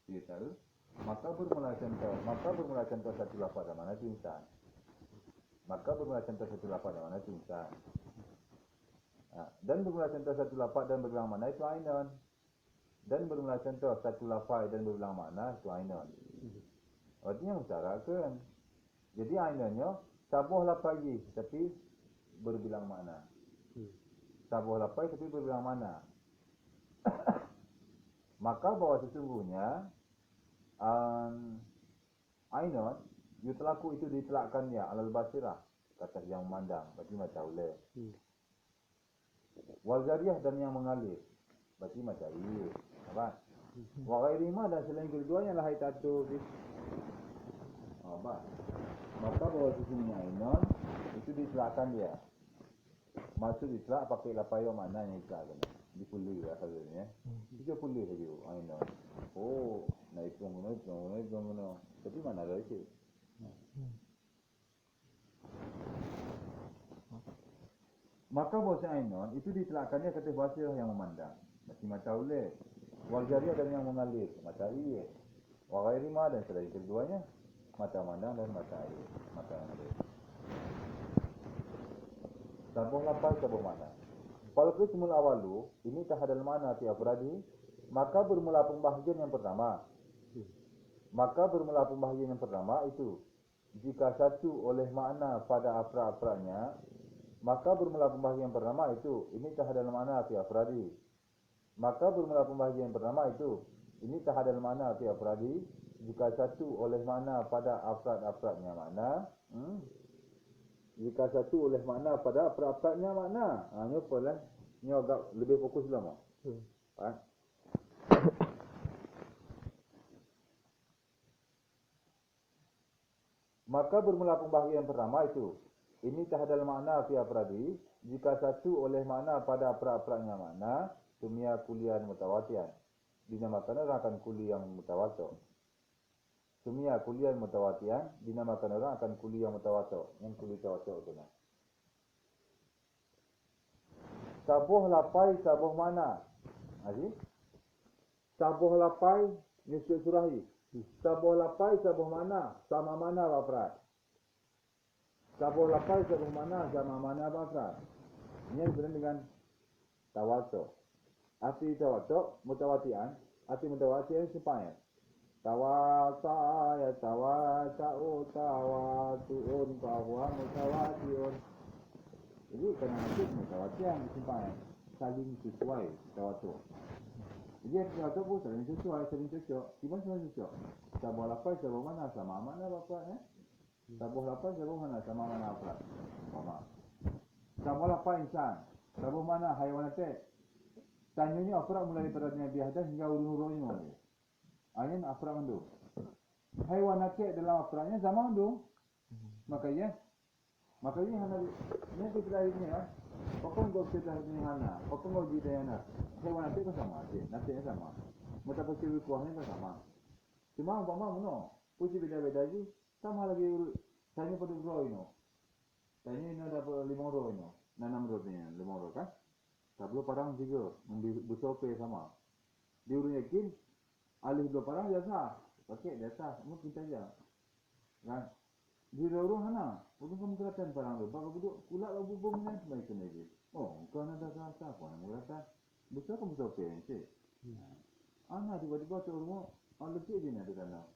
Dia tahu. Maka bermula contoh satu lapan dan mana itu insan. Maka bermula contoh satu lapan dan mana itu insan. Dan bermula contoh satu lapan dan berulang makna itu ainon. Dan bermula contoh satu lapan dan berulang makna itu ainon. Artinya musyarakkan. Jadi ainonnya sabuh lapan lagi tapi berbilang makna. Sabuh lapan tapi berbilang makna. Maka bahwa sesungguhnya ainon yutlaku itu ditlakkan ya alal basirah kata yang memandang berarti macam uleh. Wal jariyah dan yang mengalir berarti macam iya. Apa? Wa ghairima dan selain keduanya lah itu. Apa? Maka bahwa sesungguhnya ainon itu ditlakkan dia. Maksud ditlak pakai lapayo mana yang ditlak kena. Dipulih lah sebenarnya. Dia pulih lagi ainon. Oh, naik guna. Tapi mana ada itu? Maka bahasa ainon itu ditlakkannya kata bahasa yang memandang. Masih mata uleh. Wal jariyah dan yang mengalir. Mata iya. Wa ghairima dan selain keduanya. Mata mandang dan mata air. Mata air. Sabuh lapai sabuh mana. Kalau qismul awalu, ini tahadal mana fi afradi, maka bermula pembahagian yang pertama. Maka bermula pembahagian yang pertama itu jika satu oleh makna pada afrad-afradnya, maka bermula pembahagian yang pertama itu ini tahadal mana fi afradi. Maka bermula pembahagian yang pertama itu ini tahadal mana fi afradi jika satu oleh makna pada afrad-afradnya makna. Jika satu oleh makna pada afrad-afradnya makna. Ni apa lah? Ni agak lebih fokus lah mak. Maka bermula pembahagian pertama itu ini tahadal makna fi afradi jika satu oleh makna pada afrad-afradnya makna sumia kulian mutawatian dinamakan orang akan kuli yang mutawatir. Sumia kulian mutawatian dinamakan orang akan kuli yang mutawatir. Yang kuli tawatir tu nah. Sabuh lapai sabuh mana? Aji? Sabuh lapai nisbah surahi. Sabuh lapai sabuh mana? Sama mana bafrad? Sabuh lapai sabuh mana? Sama mana bafrad? Ini berbeda dengan tawatur. Arti tawatur mutawatian. Arti mutawatian supaya tawasa ya tawasa'u tawatu'un bahwa mutawatiun. Jadi kena maksud mutawatian supaya saling sesuai tawatur. Jadi tawatur pun saling sesuai, saling cocok. Gimana saling cocok? Sabuh lapai sabuh mana? Sama mana bapak Sabuh lapai sabuh mana? Sama mana bapak? Sama. Sabuh lapai insan. Sabuh mana? Haiwan atek. Tanyanya afrad mulai daripada Nabi Adam hingga urun-urun ini. Ini afrad mandung. Haiwan atek dalam afradnya sama mandung. Makanya hana ni kita ini ya. Pokok gua kita ini hana. Pokok gua di dayana. Haiwan atek pun sama aje. Nateknya sama. Mata pasir kuahnya pun sama. Cuma umpama mana? Puji beda-beda lagi. Sama lagi tanya pada bro ini. Tanya ini ada 5 roh ini. 6 roh ni 5 roh kan? Tablo parang juga, bersope sama. Dia urut yakin, alih dua parang biasa. Pakai biasa, semua kita aja. Kan? Di orang mana? Untuk kamu kelihatan parang tu. Baru duduk, kulak lah bubung ni, baik tu lagi. Oh, kau nak rasa apa? Kamu rasa? Besar kamu bersope ni, cik. Anak tiba-tiba tu rumah, letih je ni ada sana.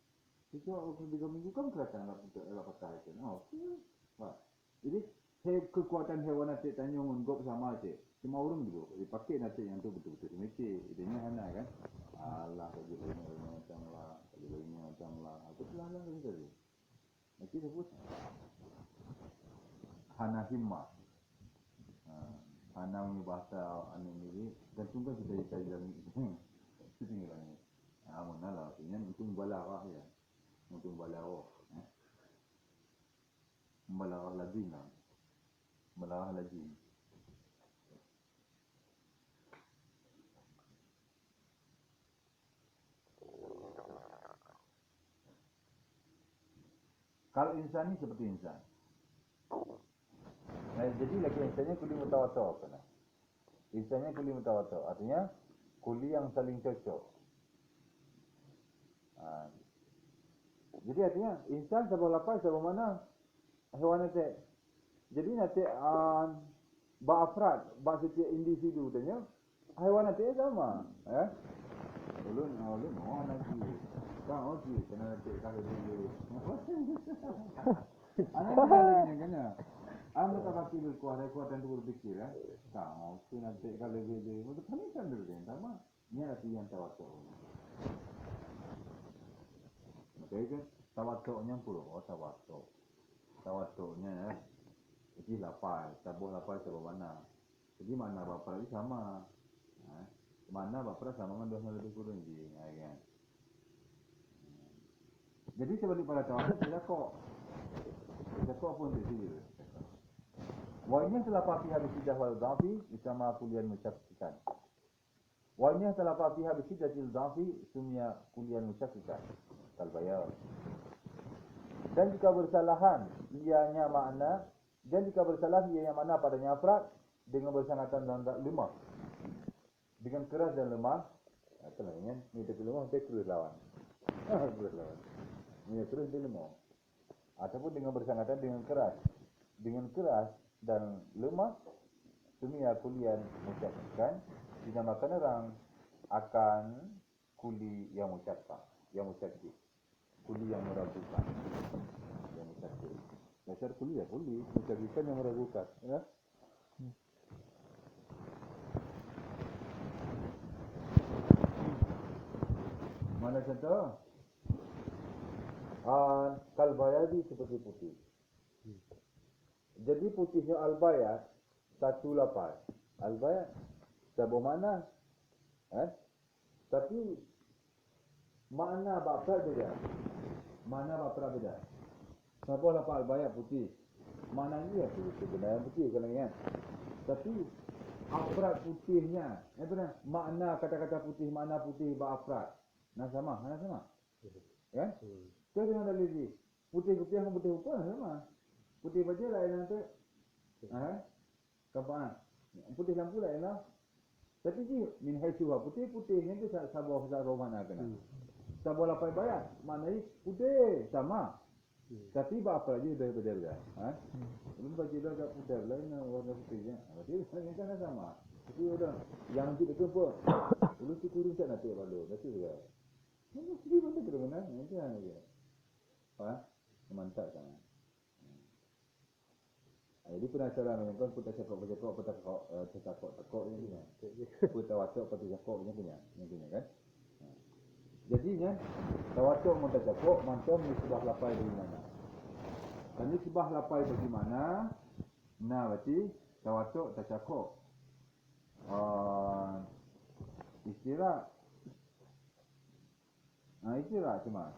Itu 3 minggu kamu kelihatan lah patah itu. Oh, jadi, kekuatan hewan asyik tanya menggop sama asyik. Cuma orang dulu, dipakai nasi yang tu betul-betul semicik. Idenya hana kan. Allah, bagi ini macam lah. Bagi ini macam lah. Aku pelan-pelan lagi tadi. Nanti sebut. Hana himmah. Hana punya bahasa anu ni. Gantungkan kita cari dalam itu tinggal ni. Munala artinya untuk mubalarah ya. Untuk mubalarah. Mubalarah lazim lah. Mubalarah lazim. Kalau insan ni seperti insan. Jadi lagi insannya kuli mutawatir kena. Insannya kuli mutawatir. Artinya kuli yang saling cocok. Jadi artinya insan sebab lapai sebab mana hewan nanti. Jadi nanti afrad, setiap individu tanya hewan nanti sama. Ulun lagi. Kau lagi kena nanti kalau dulu. Anak lagi kena. Anda tak pasti berkuatan tu berfikir Kau tu nanti kalau dia untuk panikan dulu kan sama. Ni arti yang tawatur. Okey kan? Tawaturnya pula tawatur. Tawaturnya jadi lapai, tabuh lapai sebab mana? Jadi mana bapa lagi sama. Mana bapa sama dengan 2 lebih kurang je, kan? Jadi sebalik pada tawatur tidak kok. Tidak kok pun dia. Wa ini telah papiha bisidah wal dhafi isama kulian musyakkikan. Wa ini telah papiha bisidatil dhafi sumya kulian musyakkikan. Kalbayar. Dan jika bersalahan ianya makna padanya afrad dengan bersangatan dan lemah. Dengan keras dan lemah. Itulah ni kita lemah kita keras lawan. Keras lawan. Ni keras dan lemah. Ataupun dengan bersangatan dengan keras. Dengan keras dan lemah sumia kulian musyakkikan dinamakan orang akan kuli yang musyakkak, yang musyakkik. Kuli yang meragukan. Yang musyakkik. Dasar kuli ya kuli, musyakkikan yang meragukan, ya. Mana contoh? Kalbayadi seperti putih. Jadi putihnya al-bayat satu lapai. Al-bayat sebab mana? Tapi makna bapa beda. Mana bapa beda. Sebab lapai al-bayat putih. Maknanya sebenarnya putih kalau ingat. Tapi afrad putihnya, makna kata-kata putih, makna putih afrad. Sama. Ya? Kita dengan dalil putih dengan putih apa sama. Putih baja lain nanti. Kapan? Putih lampu lain lah. Tapi ni min haitsuha putih-putihnya tu sabah mana kena. Sabah lapai bayat, maknanya putih sama. Tapi apa aja beda-beda. Belum baca dah kat putih lain warna putihnya. Berarti kan sama. Tapi udah yang kita tu apa? Ulu tu kurung tak nak balu. Betul juga. Mesti betul ke mana? Nanti aja. Mantap kan. Jadi penasaran kan putar cakap ni kan. Putar watak pati cakap ni punya kan. Jadinya tawatuk mutar cakap mantum nisbah lapai bagaimana. Dan nisbah lapai bagaimana? Nah berarti tawatuk tacakuk. Istirahat. Istirahat cuma.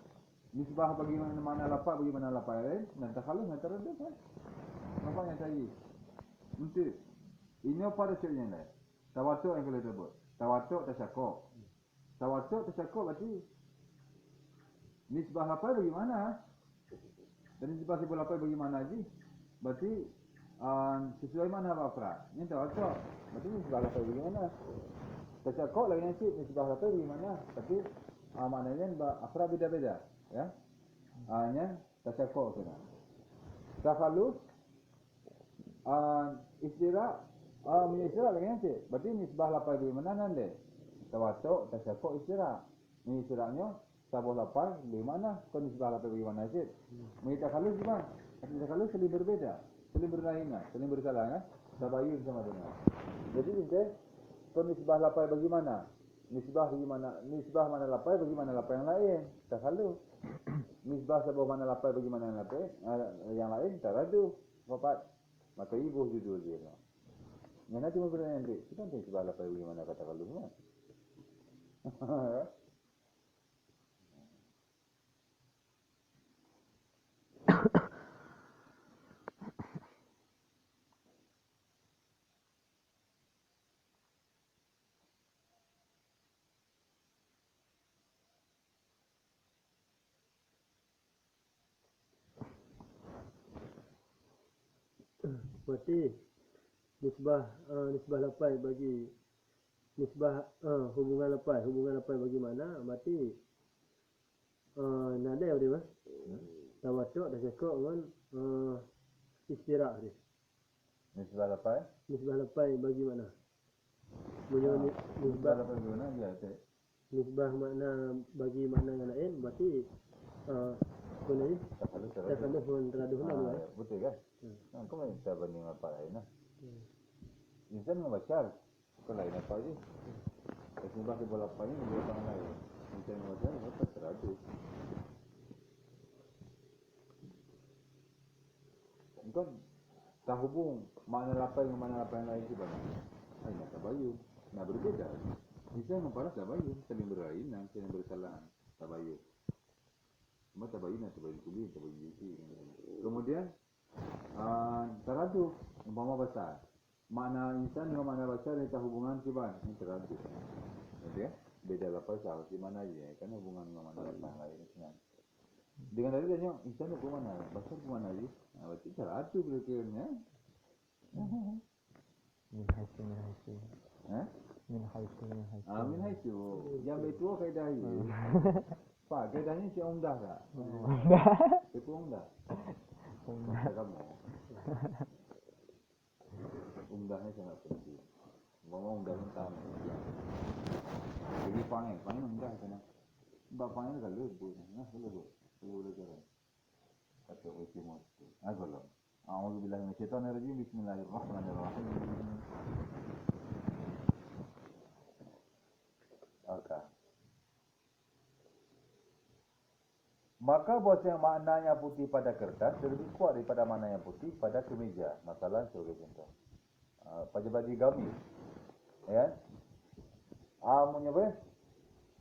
Nisbah bagaimana lapai bagaimana lapai lain dan takhalus antara dia kan. Nampak yang tadi. Untuk ini apa ada yang lain. Tawatuk yang kita sebut. Tawatuk tasyakuk. Tawatuk tasyakuk berarti nisbah lapai bagaimana? Dan nisbah sibuk lapai bagaimana lagi? Berarti sesuai mana afrad? Ini tawatuk. Berarti nisbah lapai bagaimana? Tasyakuk lagi nanti nisbah lapai bagaimana? Tapi maknanya afrad beda-beda. Ya. Hanya tasyakuk kena. Takhalus istirahat istirahat lagi nanti. Berarti nisbah lapai bagaimana nanti? Tawatuk, tasyakuk, istirahat. Ini istirahatnya sabah lapai bagaimana? Kau nisbah lapai bagaimana nanti? Mereka takhalus gimana? Takhalus saling berbeza, saling berlainan, saling bersalah kan? Tabayun sama dengan. Jadi nanti kau nisbah lapai bagaimana? Nisbah bagaimana? Nisbah mana lapai bagaimana lapai yang lain? Takhalus. Nisbah sabah mana lapai bagaimana lapai yang lain? Taradu. Bapak maka ibu judul dia. Yang nanti mau bertanya nanti, kita nanti sebelah lapai bagaimana kata kalau semua. Berarti nisbah lapai bagi nisbah hubungan lapai bagi mana? Berarti nada dia mah. Tawatuk dah cakap dengan istirahat dia. Nisbah lapai. Nisbah lapai bagi mana? Punya Nisbah nisbah lapai guna dia tu. nisbah makna bagi makna yang lain berarti apa ni? Takalluf dengan teraduh lah. Ya, betul kan? Kau main kita banding apa lain lah. Insan dengan bashar. Kau lain apa je? Nisbah ke bola lapai ni dia orang lain. Insan dengan bashar apa teradu. Kau tak hubung makna lapai dengan makna lapai yang lain tu bagaimana? Nak tabayun. Nak berbeza. Insan dengan paras tabayun. Saling berlainan, saling bersalahan. Tabayun. Cuma tabayun dan tabayun kulit, tabayun jisi. Kemudian, teradu. Umpama besar. Makna insan dengan makna besar ni tak hubungan kiban. Ini teradu. Okey? Beda lapai sah. Di mana je? Kan hubungan dengan makna lapai yang lain. Senang. Dengan tadi dia tengok, insan ke mana? Besar ke mana je? Berarti teradu kira-kiranya. Min haisu. Min haisu. Min haisu. Yang betul kaedah dia. Pak, kaedahnya si umdah tak? Itu umdah. Umdah kamu. Umdahnya sangat penting. Ngomong umdah tentang. Jadi panggil umdah sana. Bapa panggil kan lebih. Nah, lebih. Lebih jalan. Kata ultimate. Agak. A'udzubillahi minasyaitonirrajim. Bismillahirrahmanirrahim. Okay. Maka bahasa yang maknanya putih pada kertas lebih kuat daripada makna yang putih pada kemeja. Masalah sebagai contoh. Pada bagi gamis. Ya.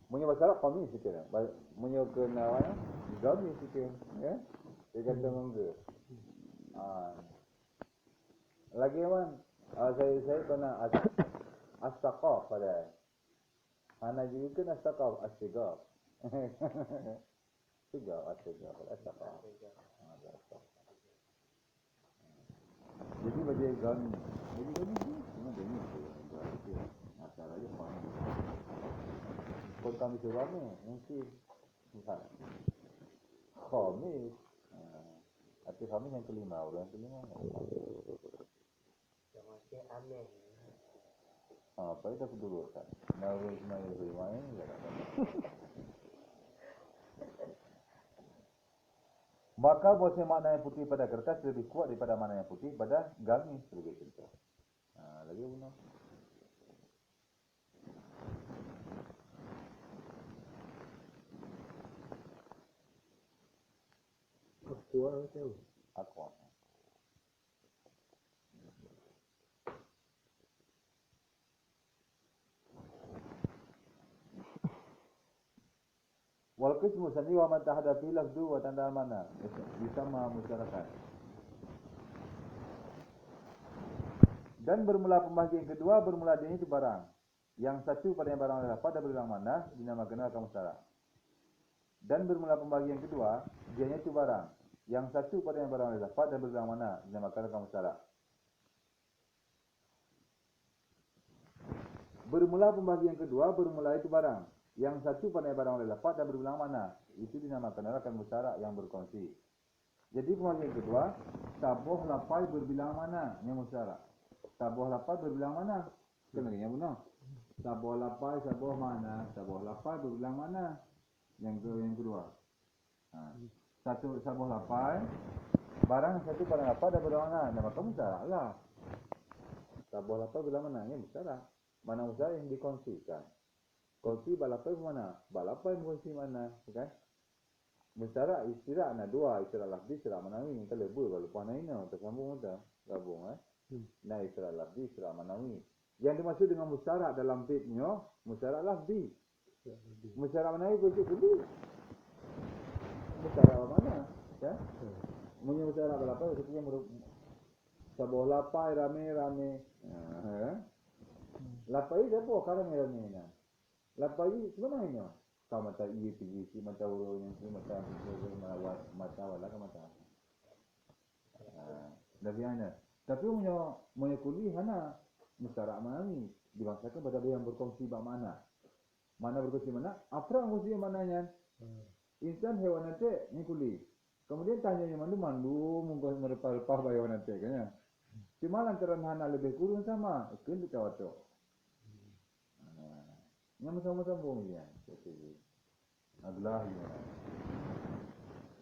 Punya bahasa Arab gamis sikit. Punya kena gamis sikit. Ya. Dia kata mengge. Lagi man, saya kena astaqaf pada. Ana juga kena astaqaf astigaf. Tiga astaqaf. Jadi bagi gani ni cuma gani tu. Asal aja faham. Kalau kami surah ni mungkin bukan khamis. Arti khamis yang kelima, orang yang kelima. Termasuk amin. Apa itu dulu kan? Nawi kelima ini enggak ada. Maka bahasa makna yang putih pada kertas lebih kuat daripada makna yang putih pada gamis sebagai contoh. Lagi guna. Aqua. Wal qismu sani wa man tahada fi lafdu wa tanda mana sama musyarakat. Dan bermula pembahagian kedua bermula dari itu barang. Yang satu pada yang barang adalah pada berbilang mana dinamakan akam musyarak. Dan bermula pembahagian kedua dianya itu barang. Yang satu pada yang barang adalah pada berbilang mana dinamakan akam musyarak. Bermula pembahagian kedua bermula itu barang. Yang satu pada yang barang adalah dapat dan berbilang mana. Itu dinamakan akan musyarak yang berkongsi. Jadi pembahagian kedua, tabuh lapai berbilang mana yang musyarak. Tabuh lapai berbilang mana? Kan lagi yang benar. Tabuh lapai, tabuh mana? Tabuh lapai berbilang mana? Yang kedua. Satu tabuh lapai, barang satu pada lapai dan berbilang mana? Dinamakan musyarak lah. Tabuh lapai berbilang mana? Yang musyarak. Mana musyarak yang dikongsikan. Kongsi balapai mana? Balapai kongsi mana? Kan? Musyarak istirahat ada dua, istirahat lafzi, istirahat manawi. Kita lebih kalau lupa naina, tersambung kita gabung Nah, istirahat lafzi, istirahat manawi. Yang dimaksud dengan musyarak dalam baitnya, musyarak lafzi. Musyarak manawi kongsi dulu. Musyarak mana? Kan? Punya musyarak balapai maksudnya sebuah lapai rame-rame. Lapai siapa? Rame-rame. Lapai sebenarnya kau mata iya pergi si mata orang yang mata wala ke mata. Dah biasa. Tapi punya kuli hana mustara mana ni dibangsakan pada yang berkongsi bak mana. Mana berkongsi mana? Apa yang berkongsi mananya? Insan hewan nanti ni kuli. Kemudian tanya yang mandu mungkin merepah-repah bayi nanti kan ya. Cuma lantaran hana lebih kurang sama, ikut kita waktu. Yang sama-sama ya. Adalah ya.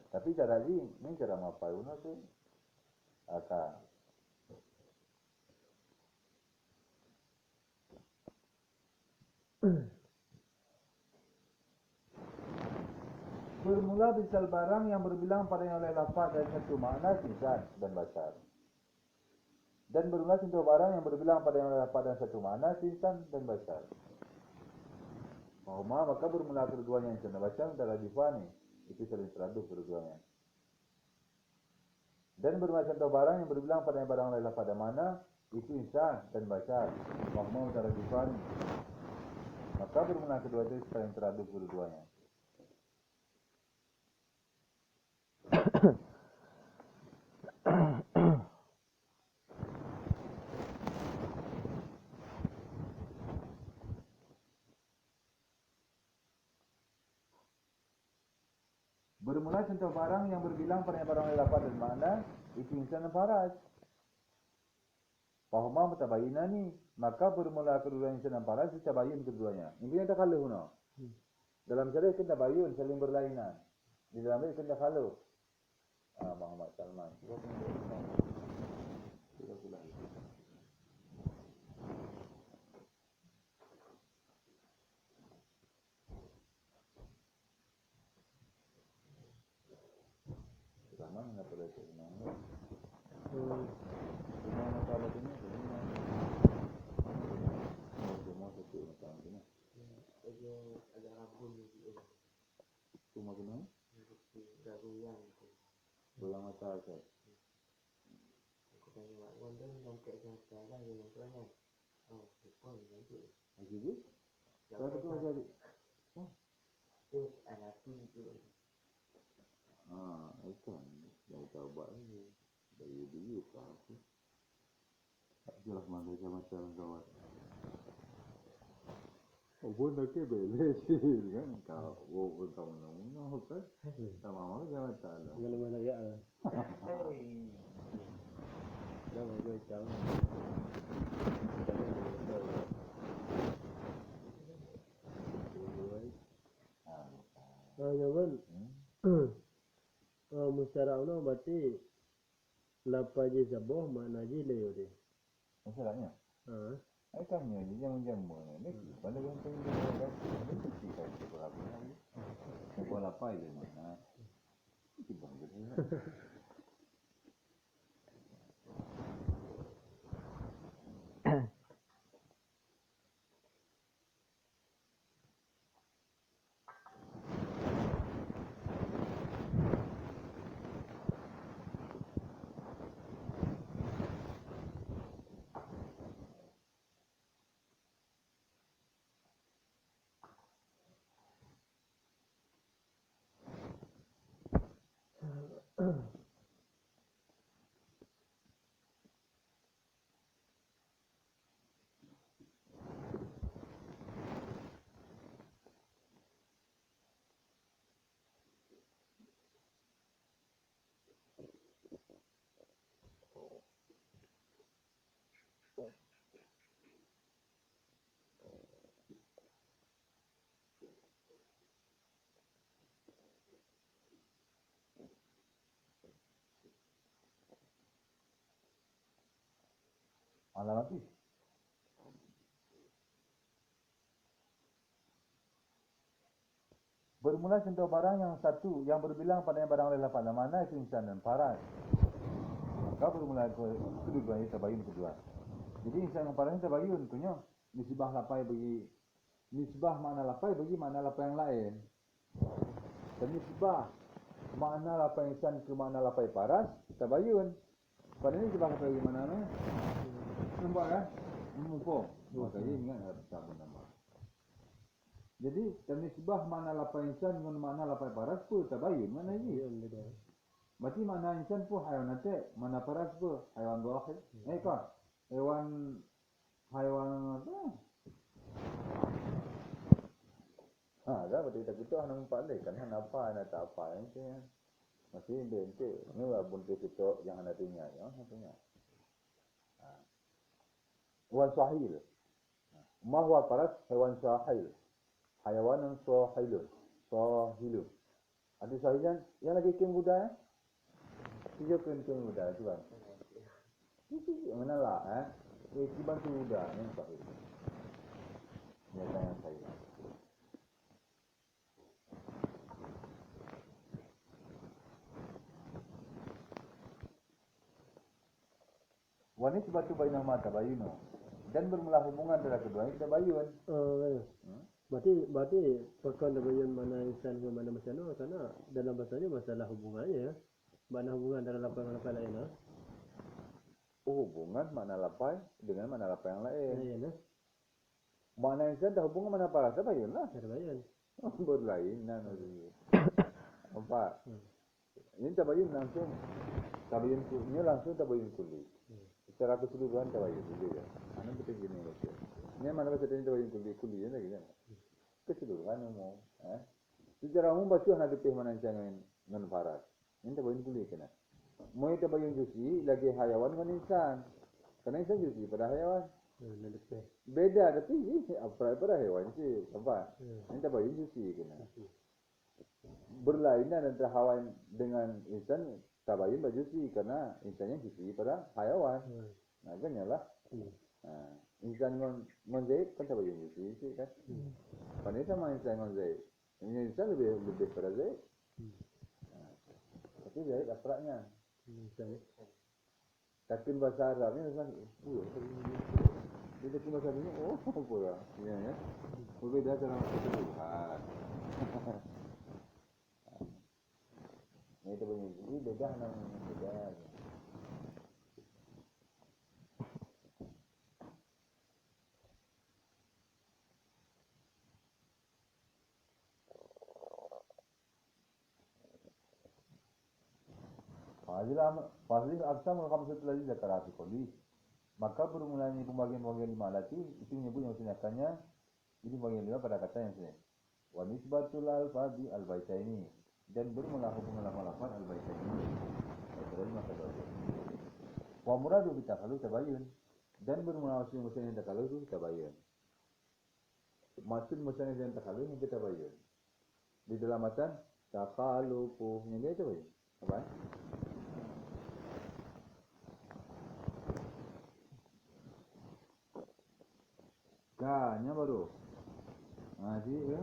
Tapi cara ni cara apa una tu? Aka bermula bisal barang yang berbilang pada yang oleh lafaz dari satu makna insan dan basar. Dan bermula sentuh barang yang berbilang pada yang oleh lafaz dan satu makna insan dan basar. Mahuma maka bermula keduanya insan dan basar adalah difani. Itu saling teraduk keduanya. Dan bermula sentuh barang yang berbilang pada yang barang oleh lafaz dan makna itu insan dan basar. Mahuma adalah difani. Maka bermula kedua itu saling teraduk keduanya. Bermula contoh barang yang berbilang pada barang oleh lafaz dan makna itu insan dan faras. Fahuma mutabayina ni, maka bermula kedua insan dan faras itu tabayun keduanya. Ini ada kalau no. Dalam syariat kan tabayun saling berlainan. Di dalam itu kan kalau. Muhammad Salman. Sama enggak boleh tenang. Gimana kalau ini? Semua satu macam ini. Agak rabun gitu. Cuma gimana? Gak Pulang mata aja. Aku tanya Mak Wonder sampai sekarang yang tuanya. Oh, pun nanti. Lagi tu? Kalau tu jadi. Terus ada tu. Itu dah tahu buat ni. Dari dulu apa? Tak jelas mana macam kawan. Oh, pun tak boleh sih kan? Kau pun tahu nama apa? Sama mana jangan tahu. Kalau mana ya. Dah boleh tahu. Jawapan. Musyarakah berarti lapa je sabah mana je leo dia. Masalahnya? Tanya je jamu-jamu ni. Pada yang penting dia kan. Mesti kan sekolah ni. Sekolah apa itu mana? Tiba gitu. Alamat ni. Bermula contoh barang yang satu yang berbilang pada yang barang oleh lafaz mana itu insan dan faras. Maka bermula kedua-duanya tabayun kedua. Jadi insan dan faras tabayun punya nisbah lafaz bagi nisbah makna lafaz bagi makna lafaz yang lain. Dan nisbah makna lafaz insan ke makna lafaz faras tabayun. Pada ini nisbah lafaz bagi mana ni? Nampak kan? Mumpung. Maka ini ingat harus sama nama. Jadi, nisbah mana lafaz insan dengan mana lafaz faras pun tabayun. Mana ini? Berarti mana insan pun haiwan nanti, mana paras pun haiwan dhahir. Kan? Haiwan apa? Dah berarti kita kita hanya mempat kan, hanya apa, hanya tak apa itu ya. Masih bente, ini lah bunti kita yang hanya tinggal, ya, satunya. Hewan sahil. Ma huwa paras hewan sahil. Hayawan sahilun. Sahilun. Ada sahilan yang lagi kem budaya? Tiga kem budaya tu kan. Ini mana lah tiba tu budaya yang sahil. Ini yang sahil. Wanita batu bayi nama tabayun dan bermula hubungan antara keduanya tabayun. Berarti pakon tabayun mana insan ke mana masyano karena dalam bahasanya masalah hubungannya ya. Mana hubungan antara lapan lain lah. Hubungan mana lapai dengan mana lapai yang lain. Ya. Mana insan dah hubungan mana para tabayun lah. Tabayun. Berlain nanti. Apa? Ini tabayun langsung. Tabayun ini langsung tabayun kuli. Secara keseluruhan tabayun juga. Mana betul gini macam. Ini mana bahasa ini tabayun kuli ya lagi kan. Keseluruhan umum. Secara umum baca ada pih mana insan dengan faras. Ini tabayun kuli kena. Mau tabayun jusi lagi hayawan dengan insan. Karena insan jusi pada hayawan. Beda tapi apa pada hewan sih apa? Ini tabayun jusi kena. Berlainan antara hayawan dengan insan. Tabayun bajusi karena insannya jusi pada hayawan. Nah, kan lah. Insan ngonzai kan tabayun jusi kan. Pada sama insan ngonzai. Ini insan lebih pada zai. Tapi zai abstraknya. Takkan bahasa Arabnya kan. Dia takkan bahasa Arabnya pura. Ya. Berbeda cara keseluruhan. Itu begini, beda nang beda. Fazil aksam al-khamsat lagi zakarati qoli. Maka bermulanya pembagian-pembagian lima alati itu menyebut yang senyakannya ini bagian lima pada kata yang sini. Wa nisbatul alfazi al-baitaini dan bermula hubungan lafal al-baitaini. Terus maka bagian. Wa muradu bi takallus tabayun dan bermula maksud yang takallus itu tabayun. Maksud yang takallus itu tabayun. Di dalam matan takhalufu ini dia tabayun. Apa? Nya baru. Jadi